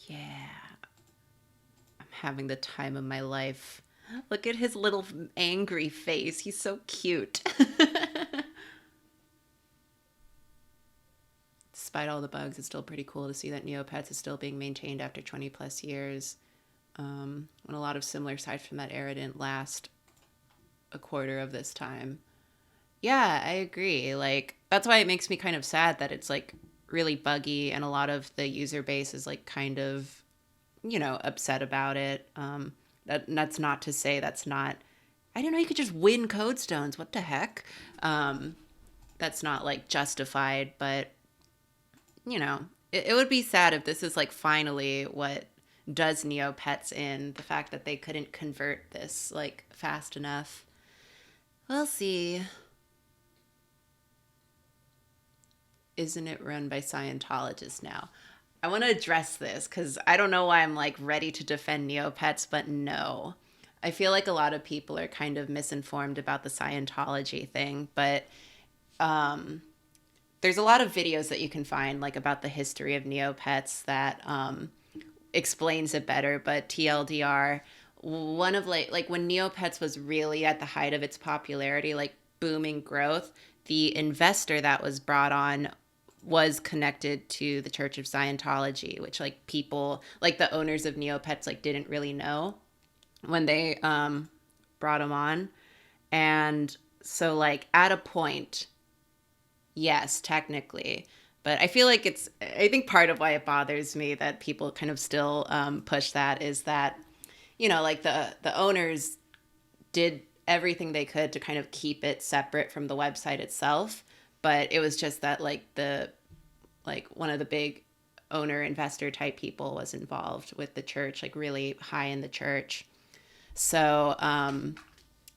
S1: Yeah. having the time of my life. Look at his little angry face. He's so cute. Despite all the bugs, it's still pretty cool to see that Neopets is still being maintained after 20 plus years. When a lot of similar sites from that era didn't last a quarter of this time. Yeah, I agree. Like, that's why it makes me kind of sad that it's like really buggy and a lot of the user base is like kind of, upset about it. That's not to say that's not, I don't know, you could just win code stones. What the heck? That's not like justified, but it would be sad if this is like finally what does Neopets in, the fact that they couldn't convert this like fast enough. We'll see. Isn't it run by Scientologists now? I want to address this because I don't know why I'm like ready to defend Neopets, but no. I feel like a lot of people are kind of misinformed about the Scientology thing, but there's a lot of videos that you can find like about the history of Neopets that explains it better. But TLDR, one of like when Neopets was really at the height of its popularity, like booming growth, the investor that was brought on was connected to the Church of Scientology, which like people like the owners of Neopets like didn't really know when they brought him on. And so like at a point, yes, technically, but I feel like I think part of why it bothers me that people kind of still push that is that, like the owners did everything they could to kind of keep it separate from the website itself. But it was just that like one of the big owner investor type people was involved with the church, like really high in the church. So,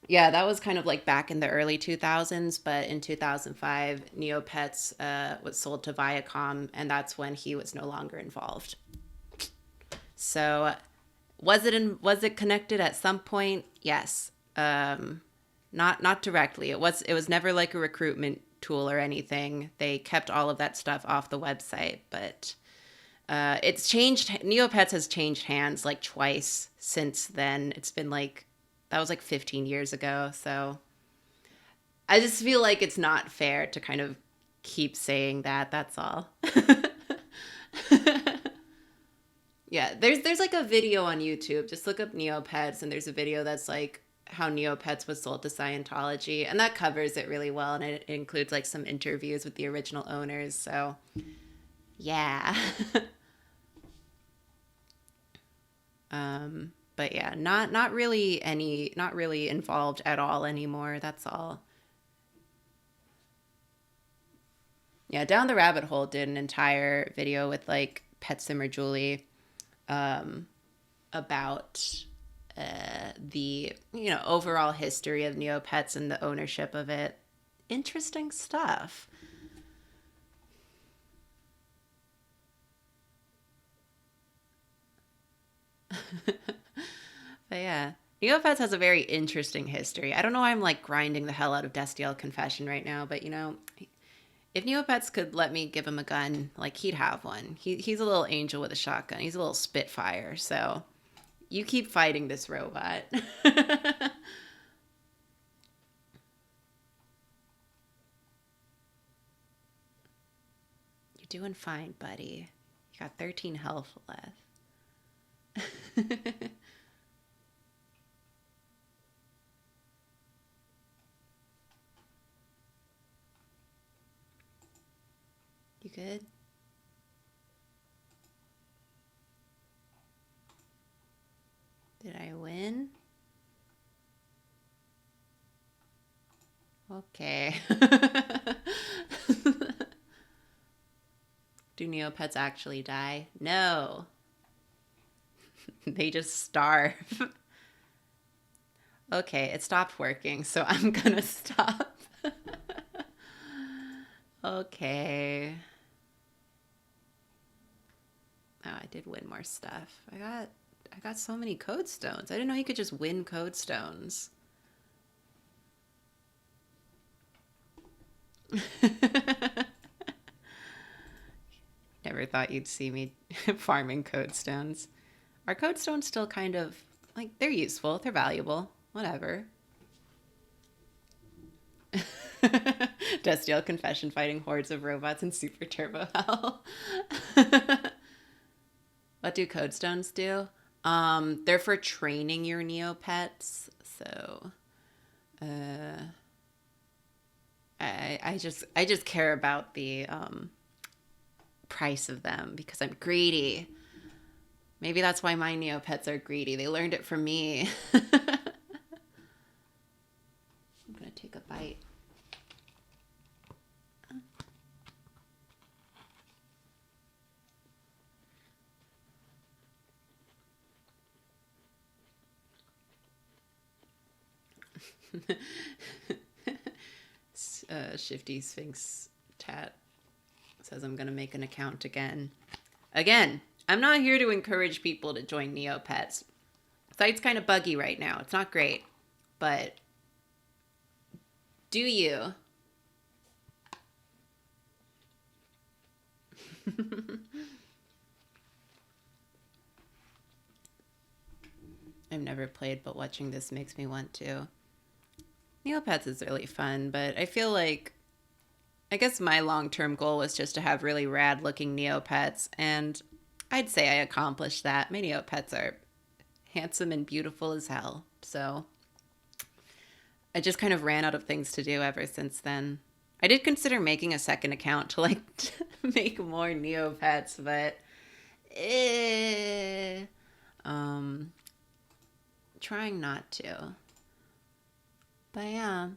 S1: yeah, that was kind of like back in the early 2000s, but in 2005, Neopets was sold to Viacom, and that's when he was no longer involved. So, was it connected at some point? Yes. Not directly. It was never like a recruitment tool or anything. They kept all of that stuff off the website, but it's changed. Neopets has changed hands like twice since then. It's been like, that was like 15 years ago. So I just feel like it's not fair to kind of keep saying that. That's all. Yeah, there's like a video on YouTube. Just look up Neopets, and there's a video that's like how Neopets was sold to Scientology, and that covers it really well, and it includes like some interviews with the original owners. So yeah. But yeah, not really involved at all anymore. That's all. Yeah, Down the Rabbit Hole did an entire video with like Pet Simmer Julie about the overall history of Neopets and the ownership of it. Interesting stuff. But yeah, Neopets has a very interesting history. I don't know why I'm like grinding the hell out of Destiel Confession right now, but if Neopets could let me give him a gun, like he'd have one. He's a little angel with a shotgun. He's a little spitfire. So you keep fighting this robot. You're doing fine, buddy. You got 13 health left. You good? Did I win? Okay. Do Neopets actually die? No. They just starve. Okay, it stopped working, so I'm gonna stop. Okay. Oh, I did win more stuff. I got so many code stones. I didn't know you could just win code stones. Never thought you'd see me farming code stones. Are code stones still kind of, like, they're useful, they're valuable, whatever. Destiel confession fighting hordes of robots in Super Turbo Hell. What do code stones do? They're for training your Neopets. So, I just care about the price of them because I'm greedy. Maybe that's why my Neopets are greedy. They learned it from me. I'm gonna take a bite. Shifty Sphinx Tat says I'm gonna make an account again. Again, I'm not here to encourage people to join Neopets. Site's kind of buggy right now. It's not great, but do you? I've never played, but watching this makes me want to. Neopets is really fun, but I feel like, I guess my long-term goal was just to have really rad-looking Neopets, and I'd say I accomplished that. My Neopets are handsome and beautiful as hell, so I just kind of ran out of things to do ever since then. I did consider making a second account to, like, make more Neopets, but trying not to. But yeah,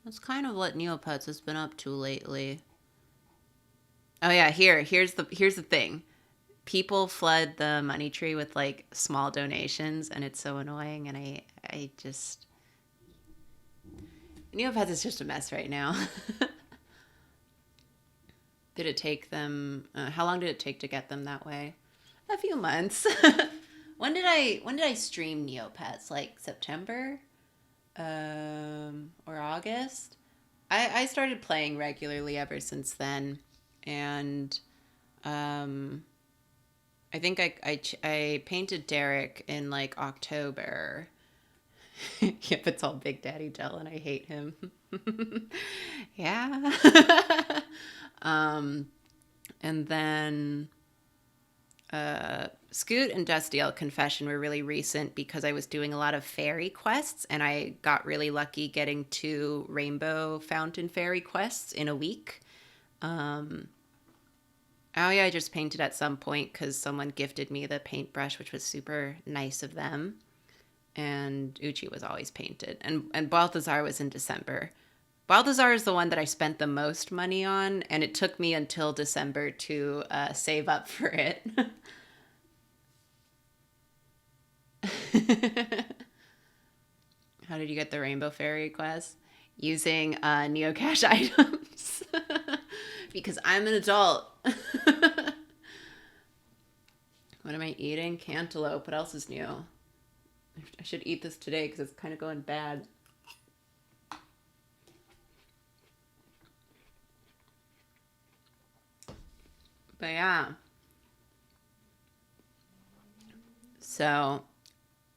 S1: that's kind of what Neopets has been up to lately. Oh yeah, here's the thing. People flood the money tree with like small donations, and it's so annoying. And I just Neopets is just a mess right now. Did it take them? How long did it take to get them that way? A few months. When did I stream Neopets? Like September, or August? I started playing regularly ever since then, and I think I painted Derek in like October. Yep, it's all Big Daddy Dell, and I hate him. Yeah. And then Scoot and Dustiel Confession were really recent because I was doing a lot of fairy quests, and I got really lucky getting 2 rainbow fountain fairy quests in a week. Oh yeah, I just painted at some point because someone gifted me the paintbrush, which was super nice of them. And Uchi was always painted. And Balthazar was in December. Balthazar is the one that I spent the most money on, and it took me until December to save up for it. How did you get the Rainbow Fairy quest? Using Neocash items. Because I'm an adult. What am I eating? Cantaloupe. What else is new? I should eat this today because it's kind of going bad. But yeah. So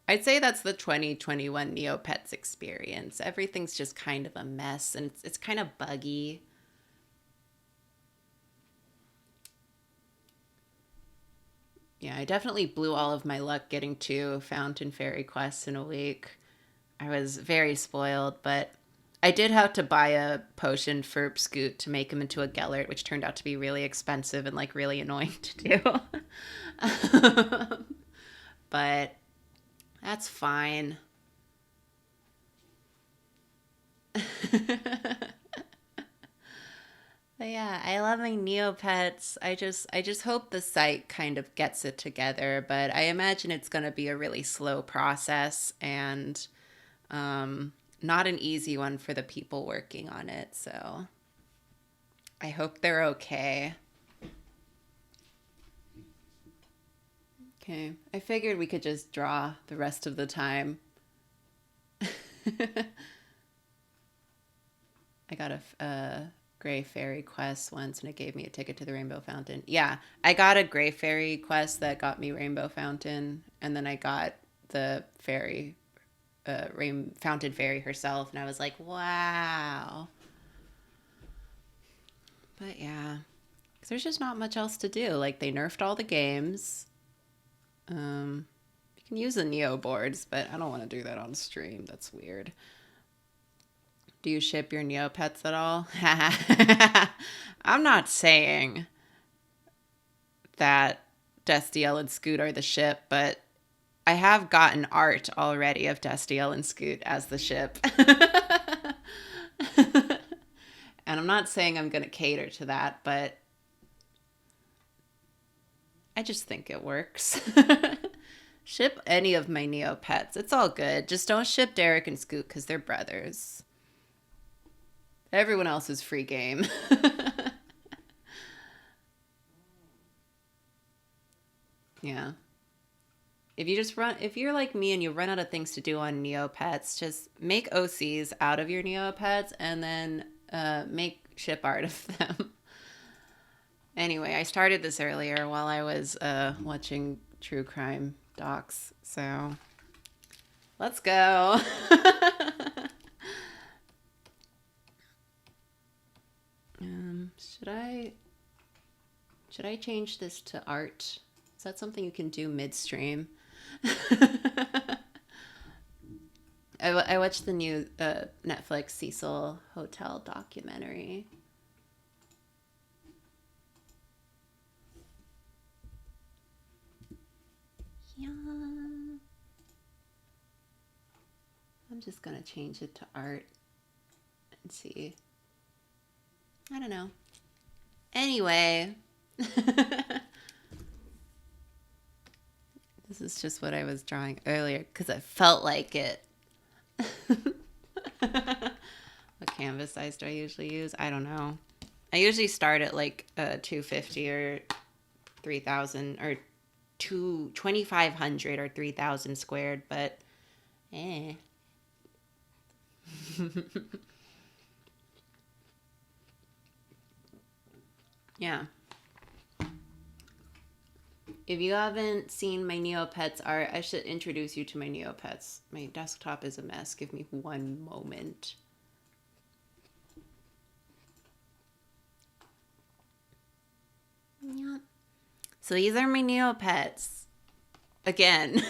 S1: I'd say that's the 2021 Neopets experience. Everything's just kind of a mess, and it's kind of buggy. Yeah, I definitely blew all of my luck getting 2 Fountain Fairy quests in a week. I was very spoiled, but I did have to buy a potion for Scoot to make him into a Gellert, which turned out to be really expensive and like really annoying to do. But that's fine. But yeah, I love my Neopets. I just hope the site kind of gets it together, but I imagine it's going to be a really slow process and not an easy one for the people working on it. So I hope they're okay. Okay, I figured we could just draw the rest of the time. I got Gray Fairy quest once and it gave me a ticket to the Rainbow Fountain. Yeah, I got a Gray Fairy quest that got me Rainbow Fountain, and then I got the fairy, Fountain Fairy herself, and I was like, wow. But yeah, because there's just not much else to do. Like, they nerfed all the games. You can use the Neo boards, but I don't want to do that on stream. That's weird. Do you ship your Neopets at all? I'm not saying that Destiel and Scoot are the ship, but I have gotten art already of Destiel and Scoot as the ship. And I'm not saying I'm going to cater to that, but I just think it works. Ship any of my Neopets. It's all good. Just don't ship Derek and Scoot because they're brothers. Everyone else is free game. Yeah. If you're like me and you run out of things to do on Neopets, just make OCs out of your Neopets and then make ship art of them. Anyway, I started this earlier while I was watching true crime docs, so let's go. Should I change this to art? Is that something you can do midstream? I watched the new Netflix Cecil Hotel documentary. Yeah. I'm just gonna change it to art and see. I don't know. Anyway. This is just what I was drawing earlier because I felt like it. What canvas size do I usually use? I don't know. I usually start at like 250 or 3,000 or 2,500 or 3,000 squared, but Yeah. If you haven't seen my Neopets art, I should introduce you to my Neopets. My desktop is a mess. Give me one moment. Yeah. So these are my Neopets. Again.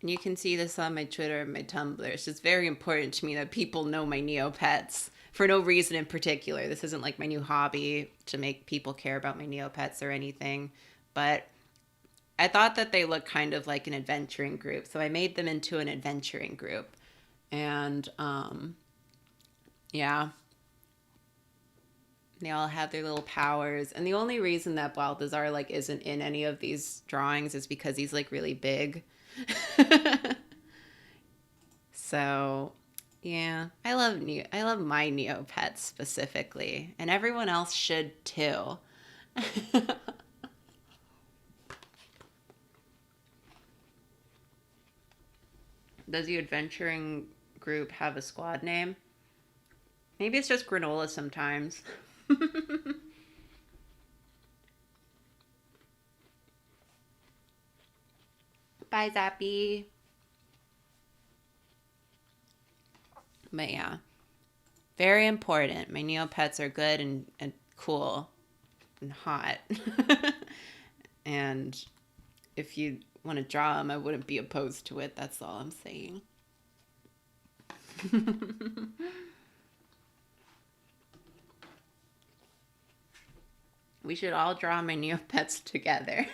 S1: And you can see this on my Twitter and my Tumblr. It's just very important to me that people know my Neopets. For no reason in particular. This isn't like my new hobby to make people care about my Neopets or anything. But I thought that they looked kind of like an adventuring group. So I made them into an adventuring group. And, yeah. They all have their little powers. And the only reason that Balthazar, like, isn't in any of these drawings is because he's, like, really big. So... yeah, I love my Neopets specifically, and everyone else should too. Does the adventuring group have a squad name? Maybe it's just granola sometimes. Bye, Zappy. But yeah, very important. My Neopets are good and cool and hot. And if you want to draw them, I wouldn't be opposed to it. That's all I'm saying. We should all draw my Neopets together.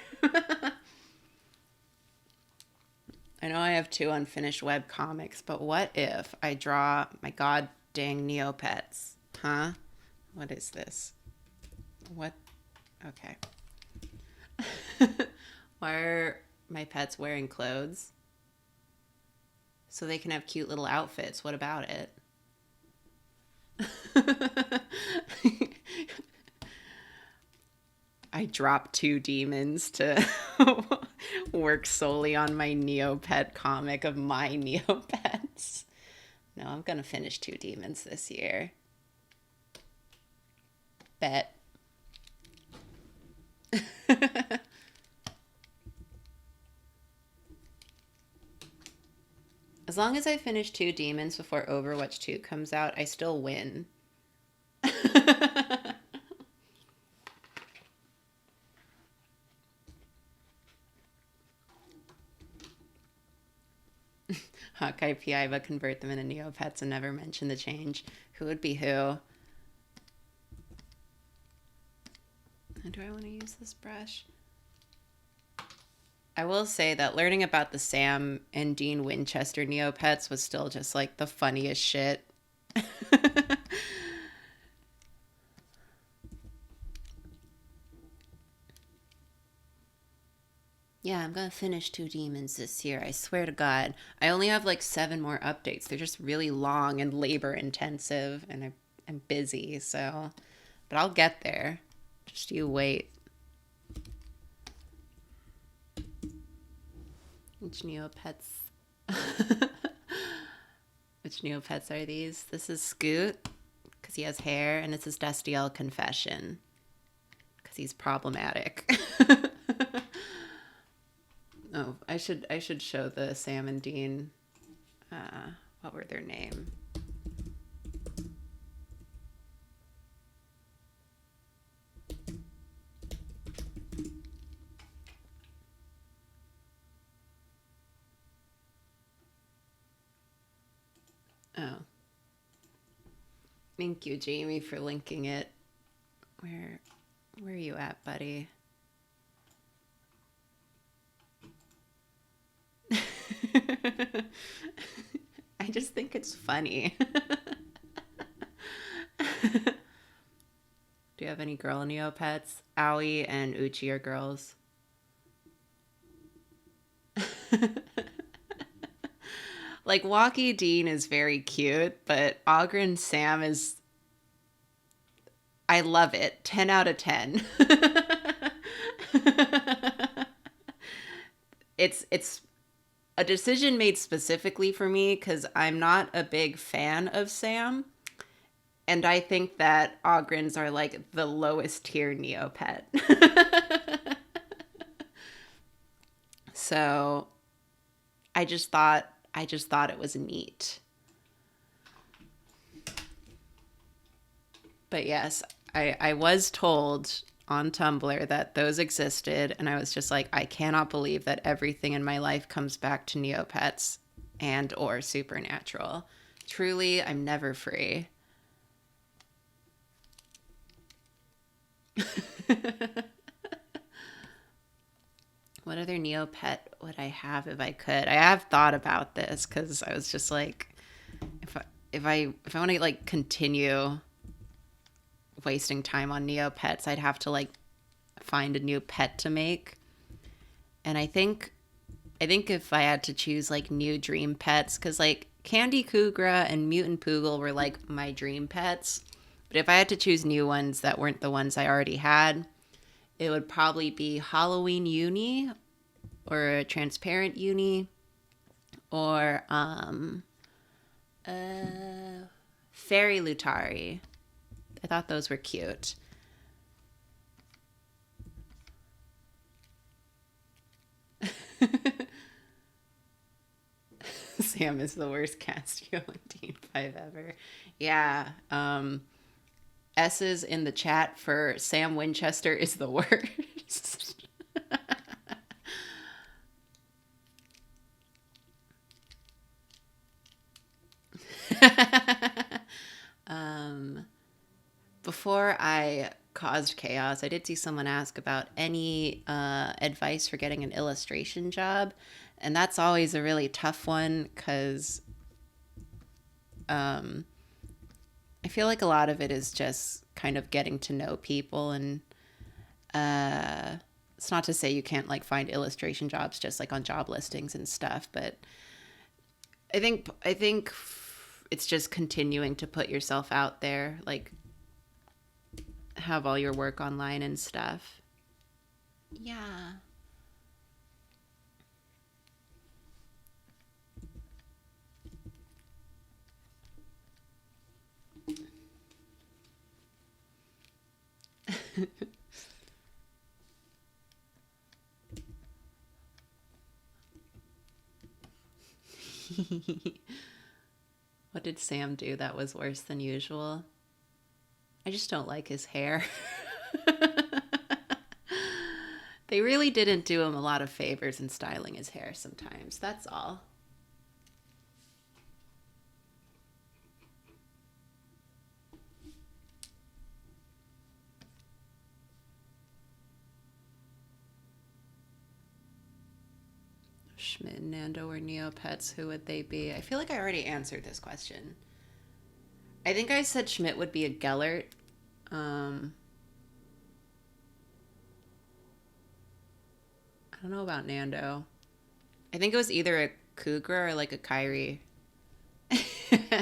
S1: I know I have 2 unfinished web comics, but what if I draw my god dang Neopets? Huh? What is this? What? Okay. Why are my pets wearing clothes? So they can have cute little outfits. What about it? I dropped 2 demons to work solely on my Neopet comic of my Neopets. No, No, I'm gonna finish 2 demons this year. Bet. As long as I finish 2 demons before Overwatch 2 comes out, I still win. Hawkeye PI, but convert them into Neopets and never mention the change. Who would be who? Do I want to use this brush? I will say that learning about the Sam and Dean Winchester Neopets was still just like the funniest shit. Yeah, I'm gonna finish 2 demons this year. I swear to God. I only have like 7 more updates. They're just really long and labor intensive, and I'm busy, so. But I'll get there. Just you wait. Which Neopets? Which Neopets are these? This is Scoot, because he has hair, and this is Destiel Confession, because he's problematic. Oh, I should show the Sam and Dean. What were their name? Oh. Thank you, Jamie, for linking it. Where are you at, buddy? I just think it's funny. Do you have any girl Neopets? Aoi and Uchi are girls. Like, Walkie Dean is very cute, but Ogren Sam is... I love it. 10 out of 10. It's a decision made specifically for me because I'm not a big fan of Sam. And I think that Ogrins are like the lowest tier Neopet. So I just thought it was neat. But yes, I was told on Tumblr that those existed, and I was just like, I cannot believe that everything in my life comes back to Neopets and or Supernatural. Truly, I'm never free. What other Neopet would I have if I could? I have thought about this because I was just like, if I want to like continue wasting time on Neopets, I'd have to like find a new pet to make. And I think if I had to choose like new dream pets, because like Candy Kugra and Mutant Poogle were like my dream pets, but if I had to choose new ones that weren't the ones I already had, it would probably be Halloween Uni or a Transparent Uni or Fairy Lutari. I thought those were cute. Sam is the worst Castio and Dean 5 ever. Yeah. S's in the chat for Sam Winchester is the worst. Before I caused chaos, I did see someone ask about any advice for getting an illustration job. And that's always a really tough one because I feel like a lot of it is just kind of getting to know people. And it's not to say you can't like find illustration jobs just like on job listings and stuff. But I think it's just continuing to put yourself out there, like have all your work online and stuff. Yeah. What did Sam do that was worse than usual? I just don't like his hair. They really didn't do him a lot of favors in styling his hair sometimes. That's all. Schmidt, Nando, or Neopets, who would they be? I feel like I already answered this question. I think I said Schmidt would be a Gellert. I don't know about Nando. I think it was either a Kugra or like a Kyrie. It's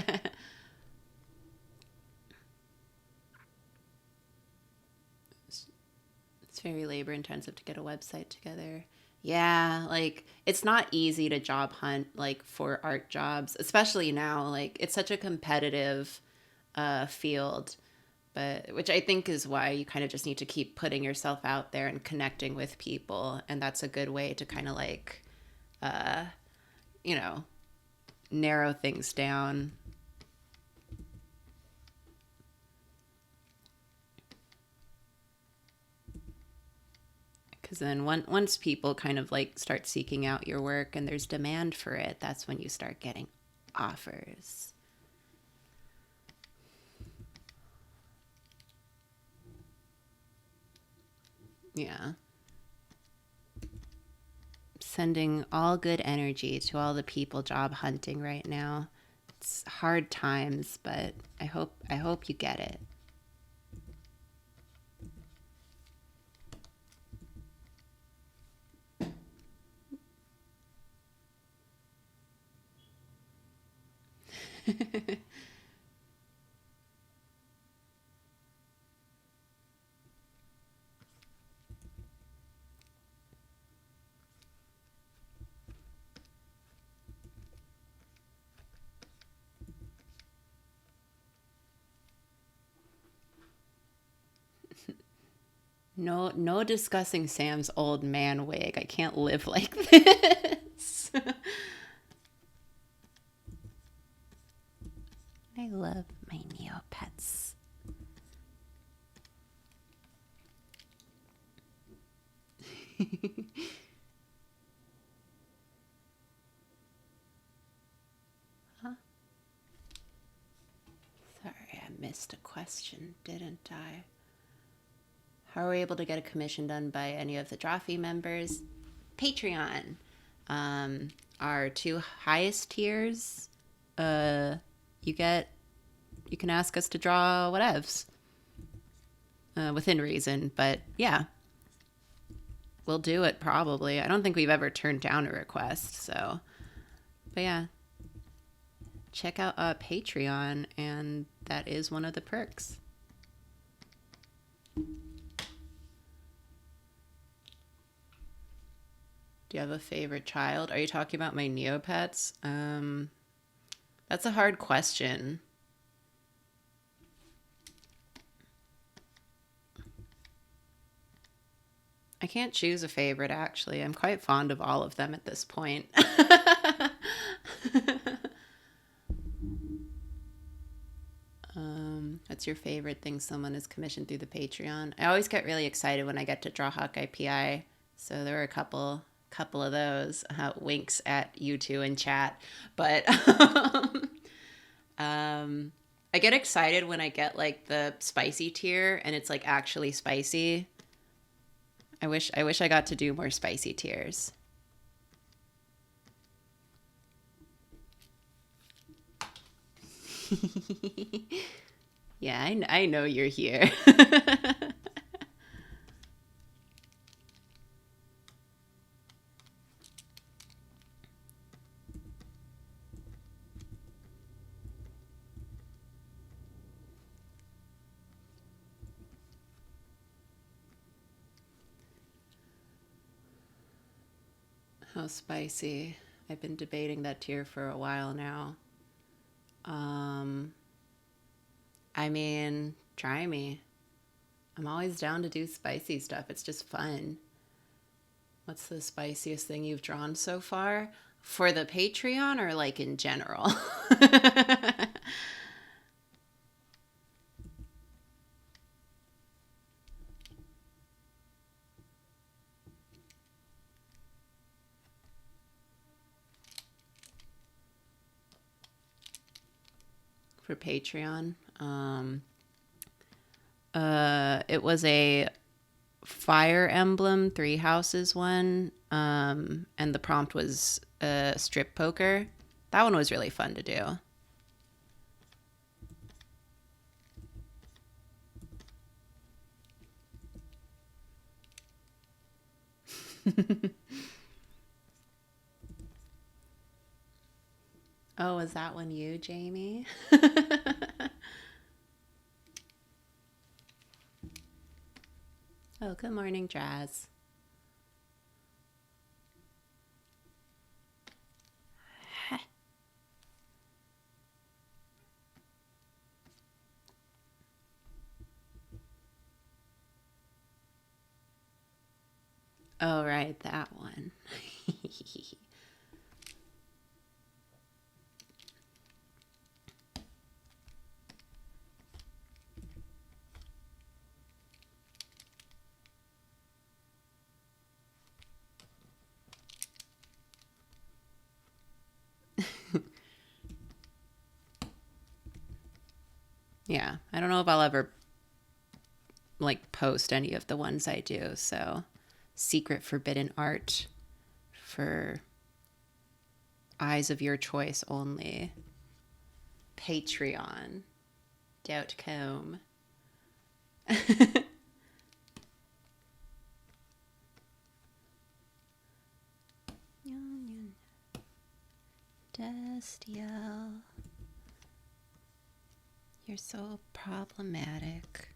S1: very labor intensive to get a website together. Yeah, like it's not easy to job hunt like for art jobs, especially now. Like it's such a competitive field, but which I think is why you kind of just need to keep putting yourself out there and connecting with people, and that's a good way to kind of like, uh, you know, narrow things down. Because then once people kind of like start seeking out your work and there's demand for it, that's when you start getting offers. Yeah. Sending all good energy to all the people job hunting right now. It's hard times, but I hope you get it. No discussing Sam's old man wig. I can't live like this. I love my Neopets. Huh? Sorry, I missed a question, didn't I? How are we able to get a commission done by any of the Drawfee members? Patreon. Our two highest tiers, you can ask us to draw whatevs. Within reason, but yeah. We'll do it probably. I don't think we've ever turned down a request, so. But yeah. Check out Patreon, and that is one of the perks. Do you have a favorite child? Are you talking about my Neopets? That's a hard question. I can't choose a favorite, actually. I'm quite fond of all of them at this point. What's your favorite thing someone has commissioned through the Patreon? I always get really excited when I get to draw Hawkeye PI. So there were a couple of those. Winks at you two in chat. But I get excited when I get like the spicy tier and it's like actually spicy. I wish I got to do more spicy tiers. Yeah, I know you're here. How spicy? I've been debating that tier for a while now. I mean, try me. I'm always down to do spicy stuff. It's just fun. What's the spiciest thing you've drawn so far? For the Patreon or like in general? For Patreon. It was a Fire Emblem 3 Houses one, and the prompt was strip poker. That one was really fun to do. Oh, was that one you, Jamie? Oh, good morning, Draz. Oh, right, that one. Yeah, I don't know if I'll ever like post any of the ones I do, so secret forbidden art for eyes of your choice only. Patreon.com. Destiel. You're so problematic.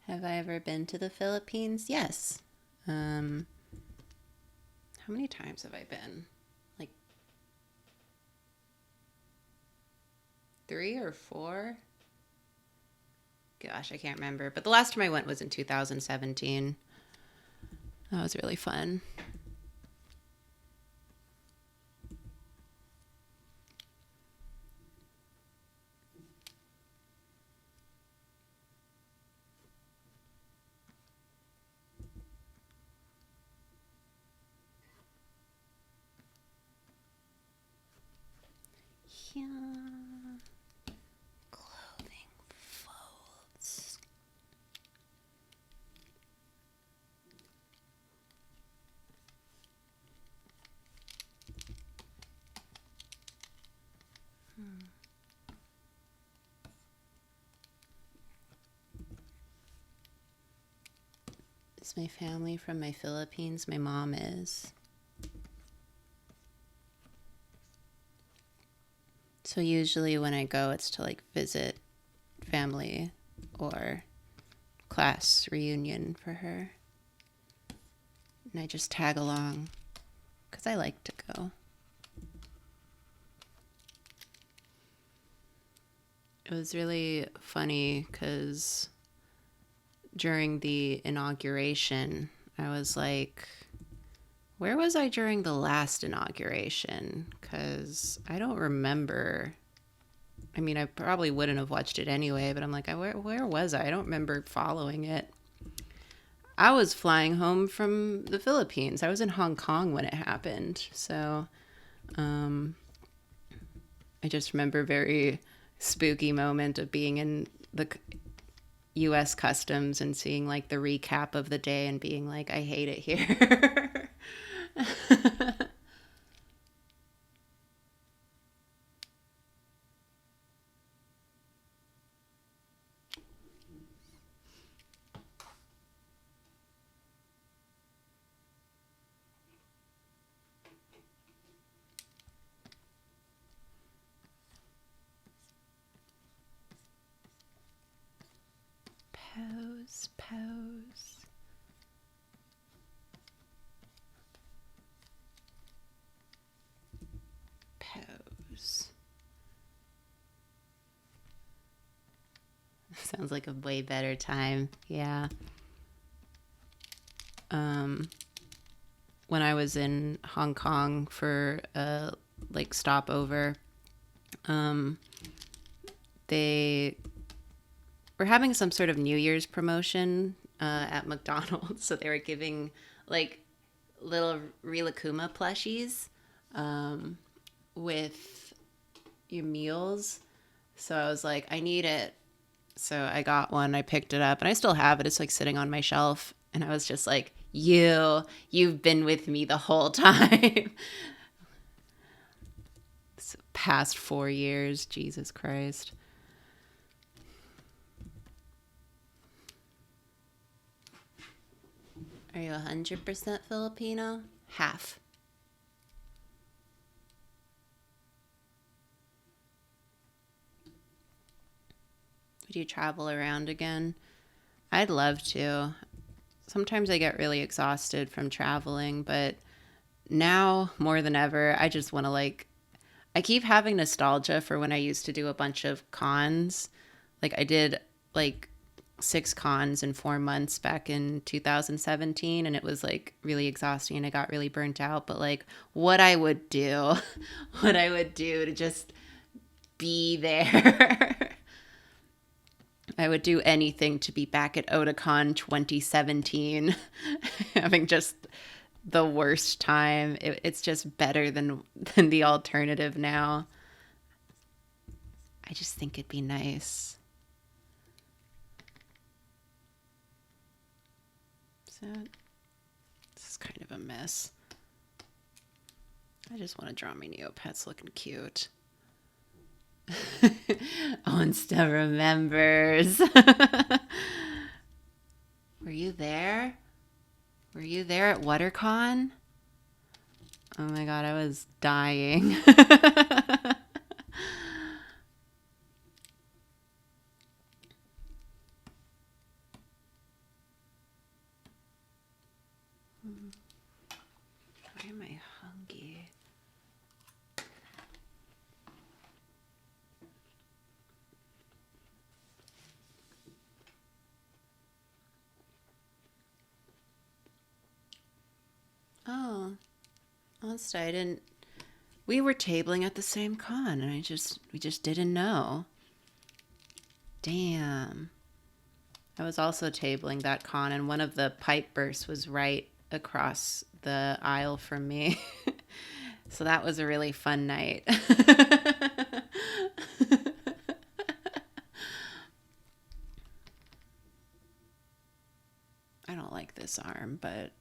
S1: Have I ever been to the Philippines? Yes. How many times have I been? Like 3 or 4? Gosh, I can't remember. But the last time I went was in 2017. That was really fun. Yeah. Clothing folds. Is my family from my Philippines? My mom is. So usually when I go, it's to like visit family or class reunion for her. And I just tag along because I like to go. It was really funny because during the inauguration, I was like, where was I during the last inauguration? Because I don't remember. I mean, I probably wouldn't have watched it anyway, but I'm like, where was I? I don't remember following it. I was flying home from the Philippines. I was in Hong Kong when it happened. So I just remember very spooky moment of being in the U.S. Customs and seeing like the recap of the day and being like, I hate it here. Pose. Sounds like a way better time. Yeah. When I was in Hong Kong for a like stopover, they were having some sort of New Year's promotion at McDonald's. So they were giving like little Rilakkuma plushies with your meals. So I was like, I need it. So I got one. I picked it up and I still have it. It's like sitting on my shelf. And I was just like, you've been with me the whole time. It's past 4 years. Jesus Christ. Are you 100% Filipino? Half. Would you travel around again? I'd love to. Sometimes I get really exhausted from traveling, but now more than ever, I just want to I keep having nostalgia for when I used to do a bunch of cons. Like I did 6 cons in 4 months back in 2017, and it was really exhausting and I got really burnt out. But what I would do, to just be there. I would do anything to be back at Otakon 2017, having just the worst time. It's just better than the alternative now. I just think it'd be nice. So, this is kind of a mess. I just want to draw my Neopets looking cute. Owen still remembers. Were you there? Were you there at WaterCon? Oh my god, I was dying. Why am I hungry? Oh, honestly, I didn't. We were tabling at the same con, and we just didn't know. Damn. I was also tabling that con, and one of the pipe bursts was right across the aisle from me. So that was a really fun night. I don't like this arm, but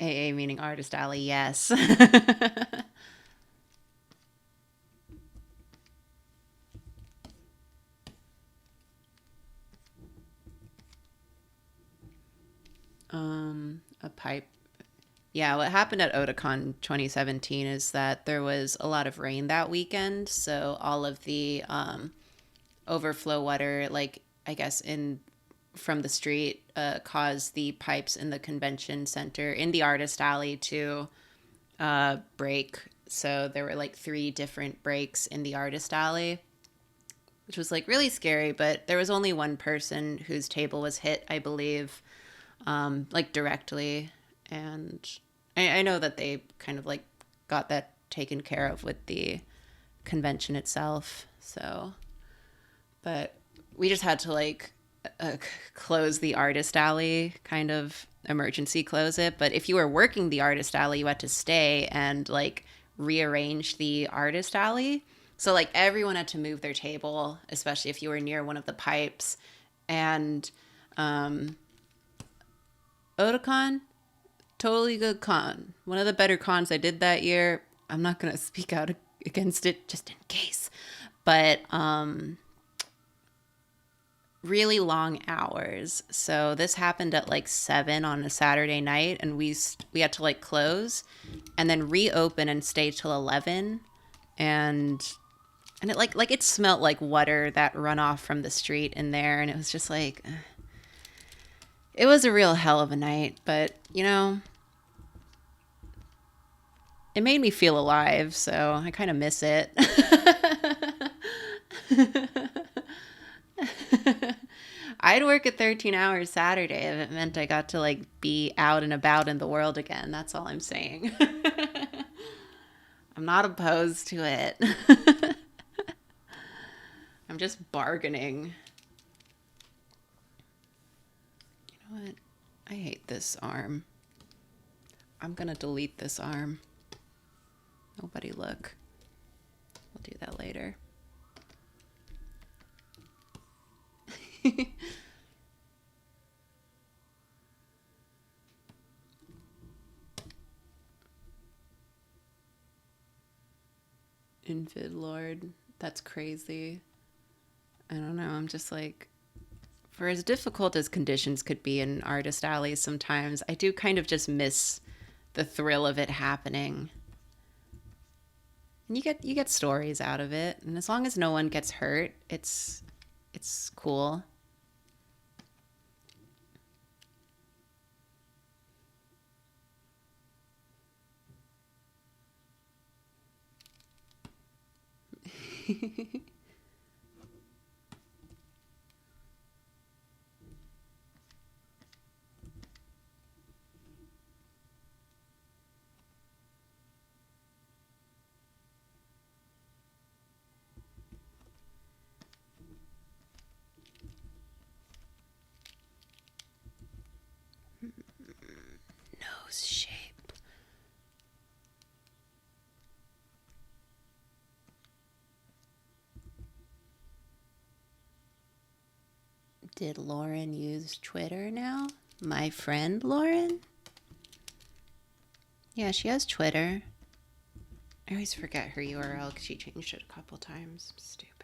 S1: AA meaning Artist Alley, yes. A pipe. Yeah, what happened at Otakon 2017 is that there was a lot of rain that weekend, so all of the overflow water, I guess from the street, caused the pipes in the convention center in the Artist Alley to break. So there were 3 different breaks in the Artist Alley, which was really scary, but there was only one person whose table was hit, I believe, directly. And I know that they kind of got that taken care of with the convention itself. So, but we just had to close the Artist Alley, kind of emergency close it. But if you were working the Artist Alley, you had to stay and rearrange the Artist Alley. So everyone had to move their table, especially if you were near one of the pipes. And Otakon, totally good con. One of the better cons I did that year. I'm not going to speak out against it just in case. But really long hours. So this happened at 7 on a Saturday night, and we had to close and then reopen and stay till 11. And And it it smelled like water that run off from the street in there, and it was just like it was a real hell of a night, but you know, it made me feel alive, so I kind of miss it. I'd work at 13 hours Saturday if it meant I got to like be out and about in the world again. That's all I'm saying. I'm not opposed to it. I'm just bargaining. You know what? I hate this arm. I'm gonna delete this arm. Nobody look. We'll do that later. Infid Lord. That's crazy. I don't know. I'm just like, for as difficult as conditions could be in artist alleys sometimes, I do kind of just miss the thrill of it happening. And you get stories out of it, and as long as no one gets hurt, it's cool. Nose shape. Did Lauren use Twitter now? My friend Lauren? Yeah, she has Twitter. I always forget her URL because she changed it a couple times. Stupid.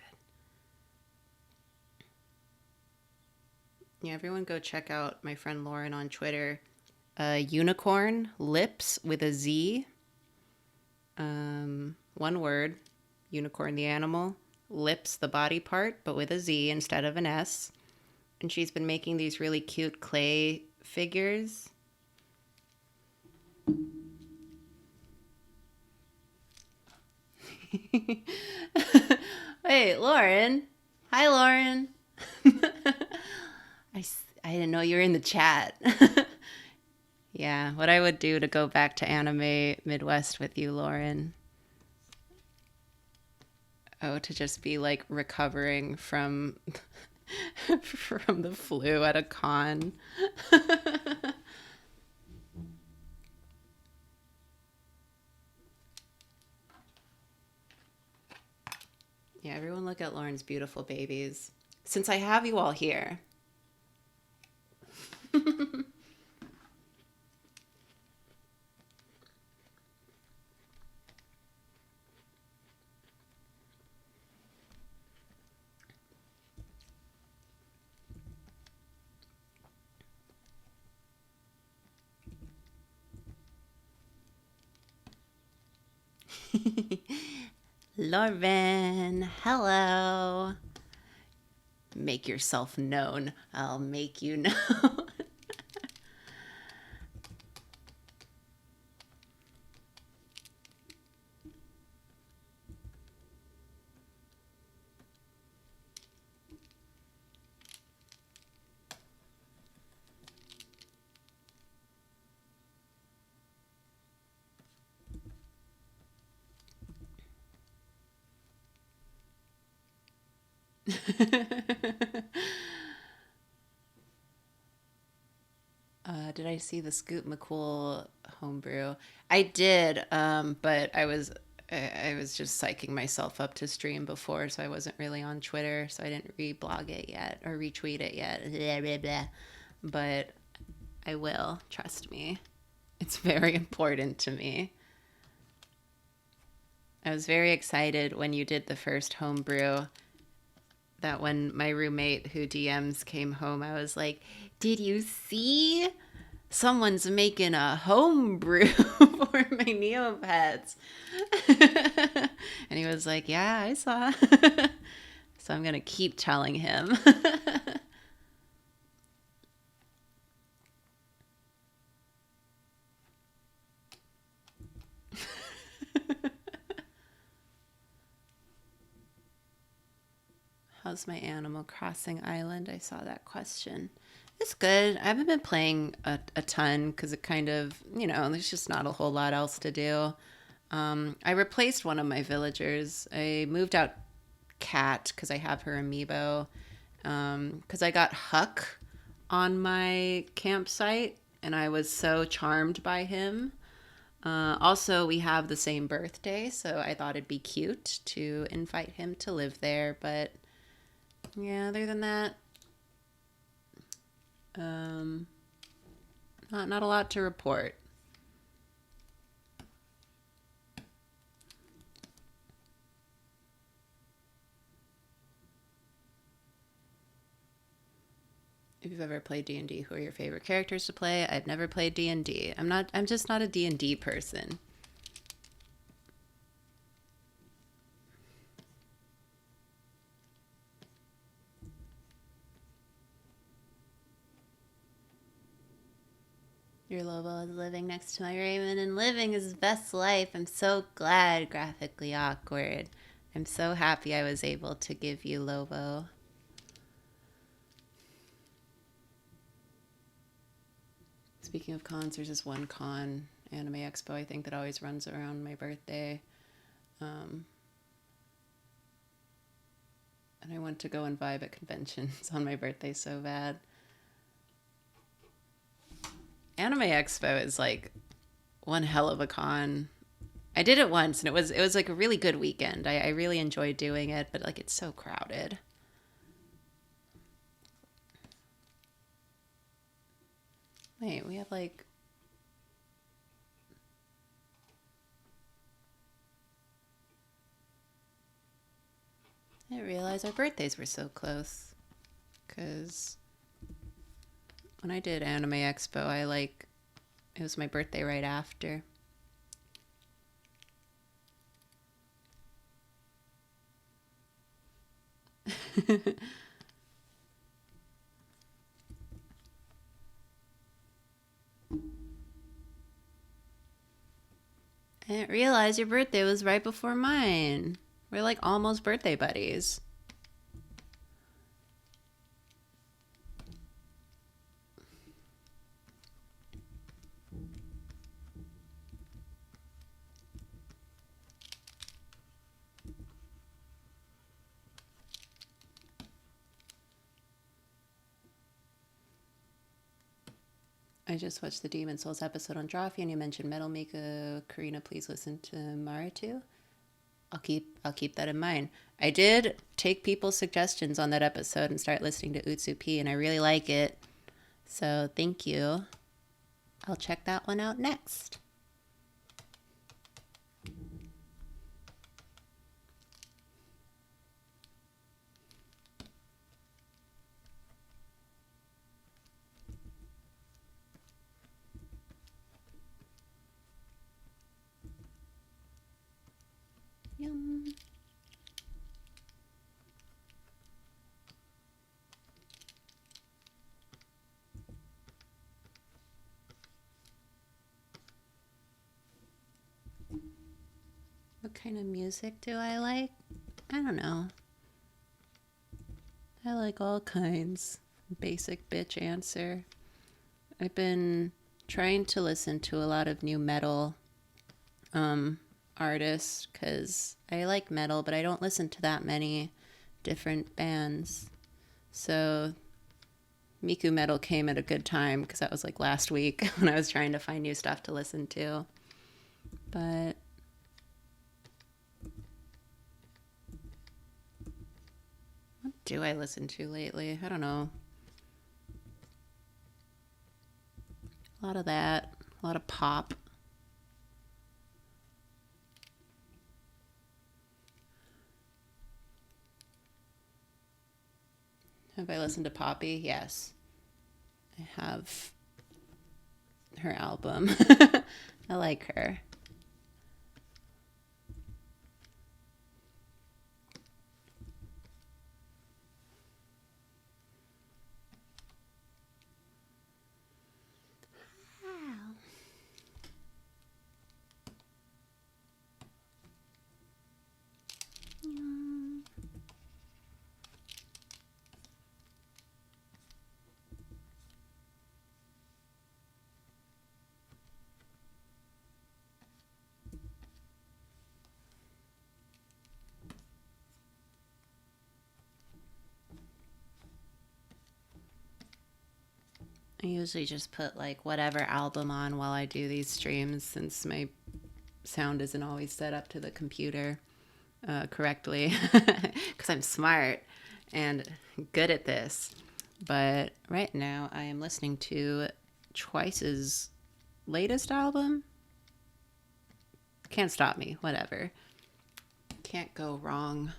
S1: Yeah, everyone go check out my friend Lauren on Twitter. Unicorn lips with a Z. One word. Unicorn the animal. Lips the body part, but with a Z instead of an S. And she's been making these really cute clay figures. Wait, Lauren. Hi, Lauren. I didn't know you were in the chat. Yeah, what I would do to go back to Anime Midwest with you, Lauren. Oh, to just be like recovering from from the flu at a con. Yeah, everyone look at Lauren's beautiful babies. Since I have you all here. Lauren, hello. Make yourself known. I'll make you known. Did I see the Scoop McCool homebrew? I did, but I was just psyching myself up to stream before, so I wasn't really on Twitter, so I didn't reblog it yet or retweet it yet. Blah, blah, blah. But I will, trust me. It's very important to me. I was very excited when you did the first homebrew. That when my roommate who DMs came home, I was like, "Did you see? someone's making a home brew for my Neopets. And he was like, yeah, I saw. So I'm going to keep telling him. How's my Animal Crossing island? I saw that question. It's good. I haven't been playing a ton because it kind of, there's just not a whole lot else to do. I replaced one of my villagers. I moved out Cat because I have her amiibo. Because I got Huck on my campsite and I was so charmed by him. Also, we have the same birthday, so I thought it'd be cute to invite him to live there. But yeah, other than that, not a lot to report. If you've ever played D&D, who are your favorite characters to play? I've never played D&D. I'm just not a D&D person. Your Lobo is living next to my Raven and living his best life. I'm so glad. Graphically awkward. I'm so happy I was able to give you Lobo. Speaking of cons, there's this one con, Anime Expo, I think, that always runs around my birthday. And I want to go and vibe at conventions on my birthday so bad. Anime Expo is like one hell of a con. I did it once and it was like a really good weekend. I really enjoyed doing it, but like it's so crowded. Wait, we have like... I didn't realize our birthdays were so close. Because when I did Anime Expo, it was my birthday right after. I didn't realize your birthday was right before mine. We're like almost birthday buddies. I just watched the Demon Souls episode on Drawfee and you mentioned Metal Mika. Karina, please listen to Maritu. I'll keep that in mind. I did take people's suggestions on that episode and start listening to Utsupi, and I really like it. So thank you. I'll check that one out next. Yum. What kind of music do I like? I don't know. I like all kinds. Basic bitch answer. I've been trying to listen to a lot of new metal artists because I like metal, but I don't listen to that many different bands. So Miku Metal came at a good time because that was like last week when I was trying to find new stuff to listen to. But what do I listen to lately? I don't know. A lot of that. A lot of pop. Have I listened to Poppy? Yes. I have. her album. I like her. I usually just put like whatever album on while I do these streams since my sound isn't always set up to the computer correctly because I'm smart and good at this. But right now I am listening to Twice's latest album. Can't stop me, whatever. Can't go wrong.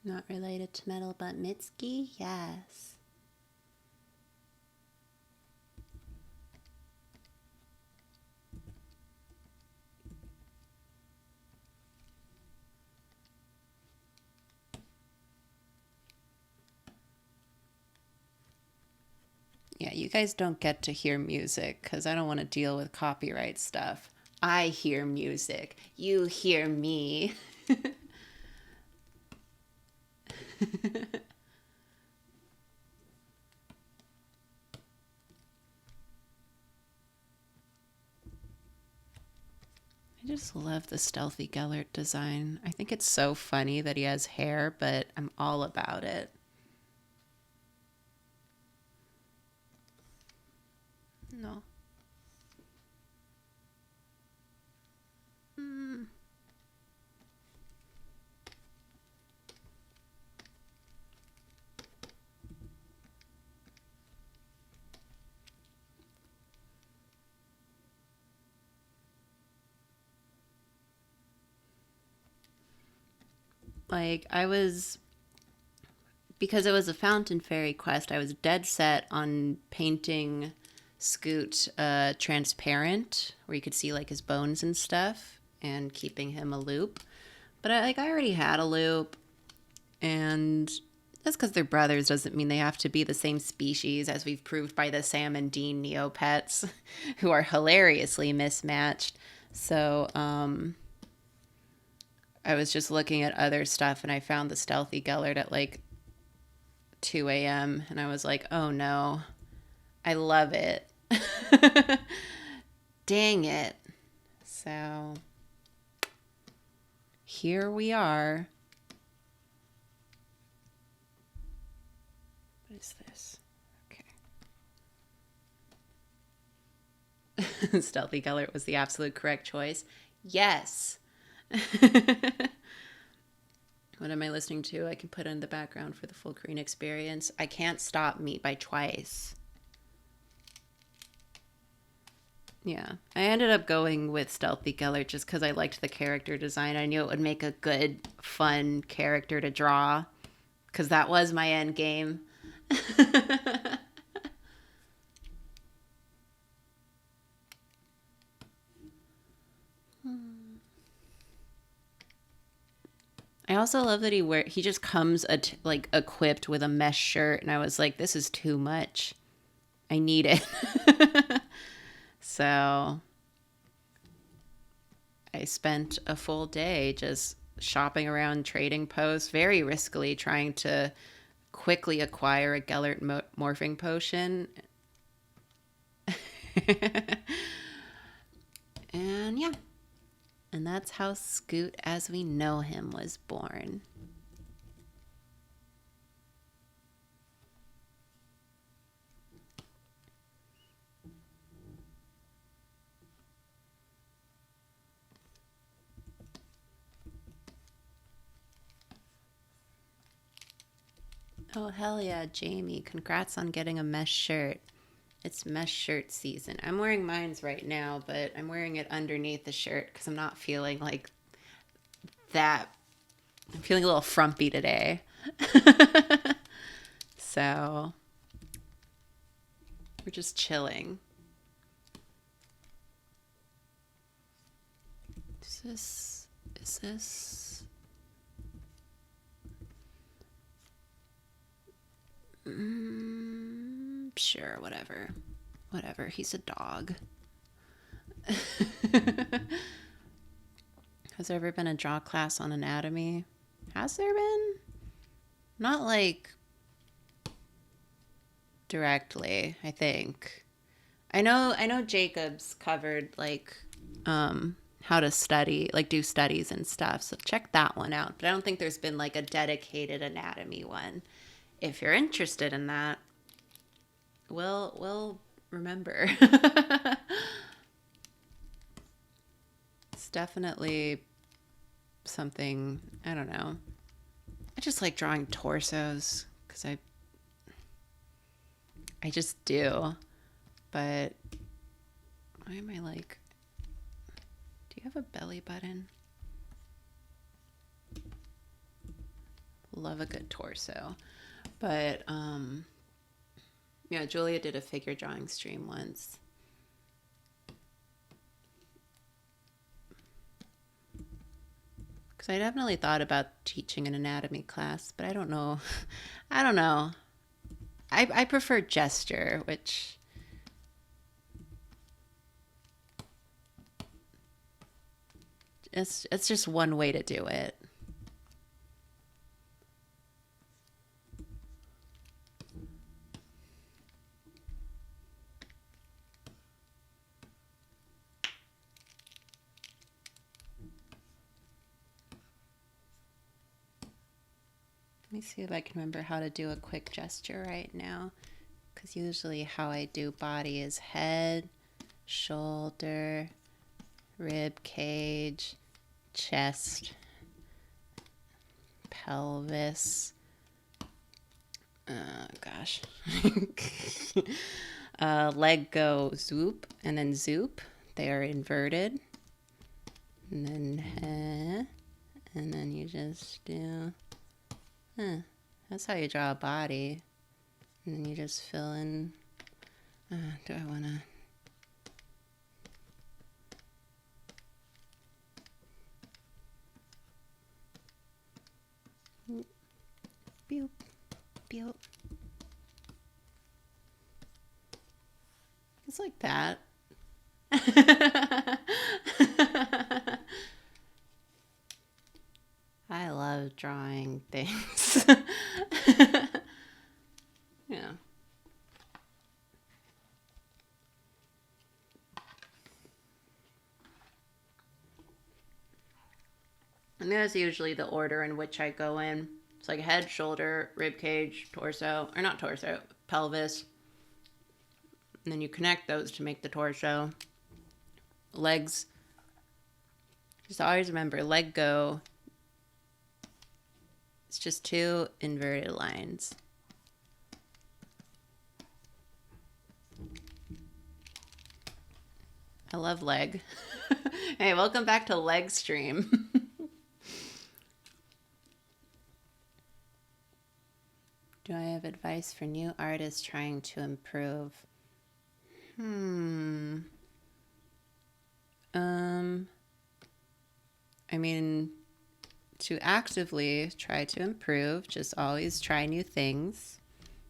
S1: Not related to metal, but Mitski? Yes. Yeah, you guys don't get to hear music because I don't want to deal with copyright stuff. I hear music. You hear me. I just love the stealthy Gellert design. I think it's so funny that he has hair, but I'm all about it. No. Like, because it was a Fountain Fairy quest, I was dead set on painting Scoot transparent, where you could see like his bones and stuff, and keeping him a loop. But I already had a loop, and that's because they're brothers doesn't mean they have to be the same species, as we've proved by the Sam and Dean Neopets, who are hilariously mismatched. So, I was just looking at other stuff and I found the stealthy Gellert at like 2 a.m. and I was like, oh no, I love it. Dang it. So here we are. What is this? Okay. Stealthy Gellert was the absolute correct choice. Yes. What am I listening to? I can put in the background for the full Karina experience. I Can't Stop Me by Twice. Yeah. I ended up going with Stealthy Gellert just because I liked the character design. I knew it would make a good, fun character to draw because that was my end game. I also love that he just comes like equipped with a mesh shirt, and I was like, this is too much. I need it. So I spent a full day just shopping around trading posts, very riskily trying to quickly acquire a Gellert morphing potion. And yeah. And that's how Scoot as we know him was born. Oh, hell yeah, Jamie. Congrats on getting a mesh shirt. It's mesh shirt season. I'm wearing mine's right now, but I'm wearing it underneath the shirt because I'm not feeling like that I'm feeling a little frumpy today. So we're just chilling. Is this? Sure, whatever. Whatever, he's a dog. Has there ever been a draw class on anatomy? Has there been? Not like directly, I think. I know Jacob's covered like how to study, like do studies and stuff. So check that one out. But I don't think there's been like a dedicated anatomy one. If you're interested in that, we'll remember. It's definitely something, I don't know. I just like drawing torsos because I just do. But why am I like, do you have a belly button? Love a good torso. But yeah, Julia did a figure drawing stream once. Because I definitely thought about teaching an anatomy class, but I don't know. I don't know. I prefer gesture, which it's just one way to do it. Let me see if I can remember how to do a quick gesture right now. Because usually how I do body is head, shoulder, rib cage, chest, pelvis. Gosh. Leg go zoop and then zoop. They are inverted. And then you just do... that's how you draw a body. And then you just fill in. Do I want to... Beep, beep. It's like that. I love drawing things. Yeah. And that's usually the order in which I go in. It's like head, shoulder, rib cage, torso, or not torso, pelvis. And then you connect those to make the torso. Legs. Just always remember, leg go. It's just two inverted lines. I love leg. Hey, welcome back to leg stream. Do I have advice for new artists trying to improve? I mean, to actively try to improve, just always try new things,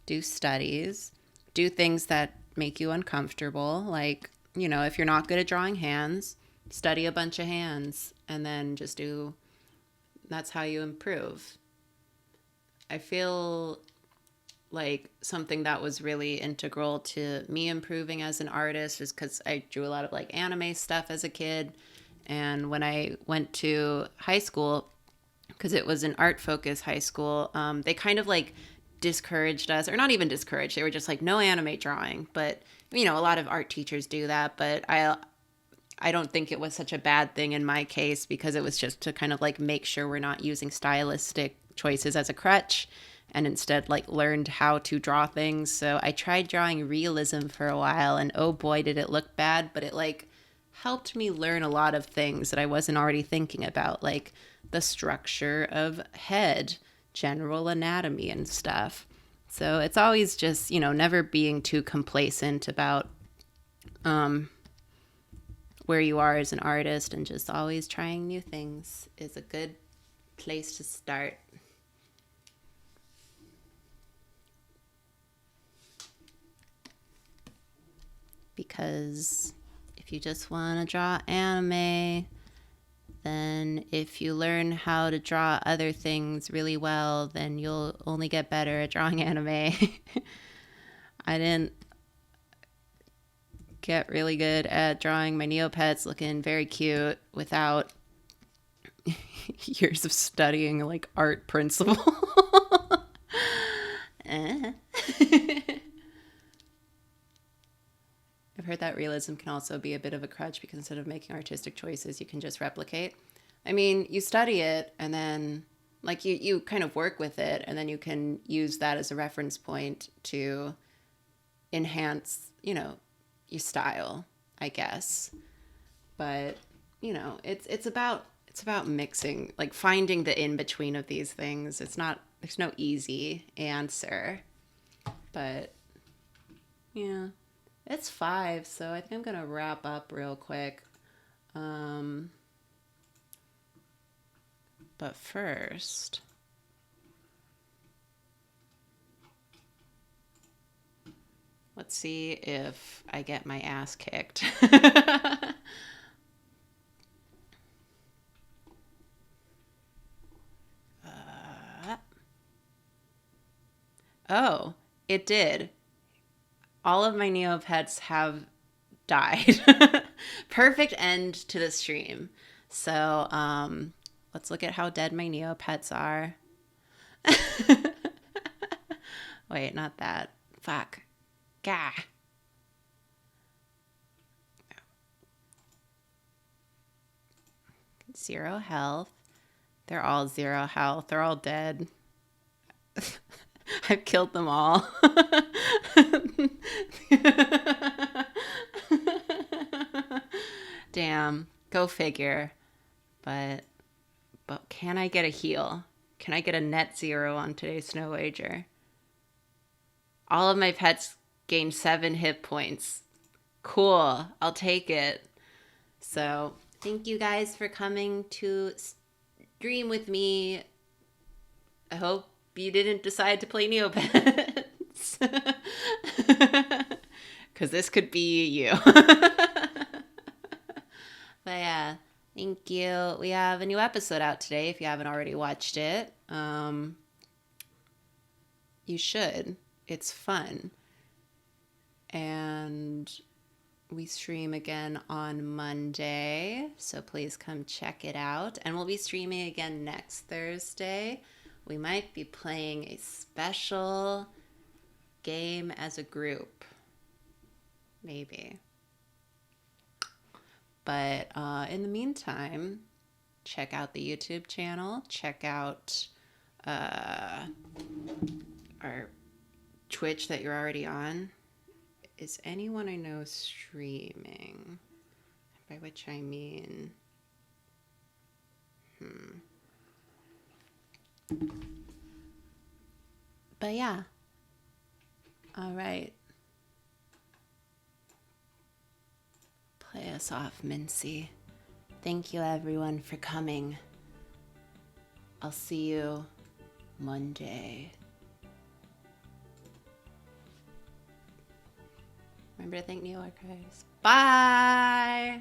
S1: do studies, do things that make you uncomfortable. Like, you know, if you're not good at drawing hands, study a bunch of hands and then just do, that's how you improve. I feel like something that was really integral to me improving as an artist is because I drew a lot of like anime stuff as a kid. And when I went to high school, because it was an art focused high school, they kind of like discouraged us, or not even discouraged. They were just like, no anime drawing. But, you know, a lot of art teachers do that. But I don't think it was such a bad thing in my case, because it was just to kind of like make sure we're not using stylistic choices as a crutch, and instead like learned how to draw things. So I tried drawing realism for a while, and oh boy, did it look bad, but it like helped me learn a lot of things that I wasn't already thinking about, like the structure of head, general anatomy and stuff. So it's always just, you know, never being too complacent about where you are as an artist, and just always trying new things is a good place to start. Because if you just want to draw anime, then if you learn how to draw other things really well, then you'll only get better at drawing anime. I didn't get really good at drawing my Neopets looking very cute without years of studying like art principle. I've heard that realism can also be a bit of a crutch, because instead of making artistic choices, you can just replicate. I mean, you study it and then like you kind of work with it, and then you can use that as a reference point to enhance, you know, your style, I guess. But, you know, it's about mixing, like finding the in between of these things. There's no easy answer. But yeah. It's 5, so I think I'm going to wrap up real quick. But first, let's see if I get my ass kicked. Oh, it did. All of my Neopets have died. Perfect end to the stream. So, let's look at how dead my Neopets are. Wait, not that. Fuck. Gah. 0 health. They're all 0 health. They're all dead. I've killed them all. Damn. Go figure. But can I get a heal? Can I get a net 0 on today's snow wager? All of my pets gain 7 hit points. Cool. I'll take it. So thank you guys for coming to stream with me. I hope you didn't decide to play Neopets. Because this could be you. But yeah, thank you. We have a new episode out today if you haven't already watched it. You should. It's fun. And we stream again on Monday, so please come check it out. And we'll be streaming again next Thursday. We might be playing a special game as a group. Maybe. But in the meantime, check out the YouTube channel. Check out our Twitch that you're already on. Is anyone I know streaming? By which I mean... But yeah. All right. Play us off, Mincy. Thank you, everyone, for coming. I'll see you Monday. Remember to thank Neo Archives. Bye!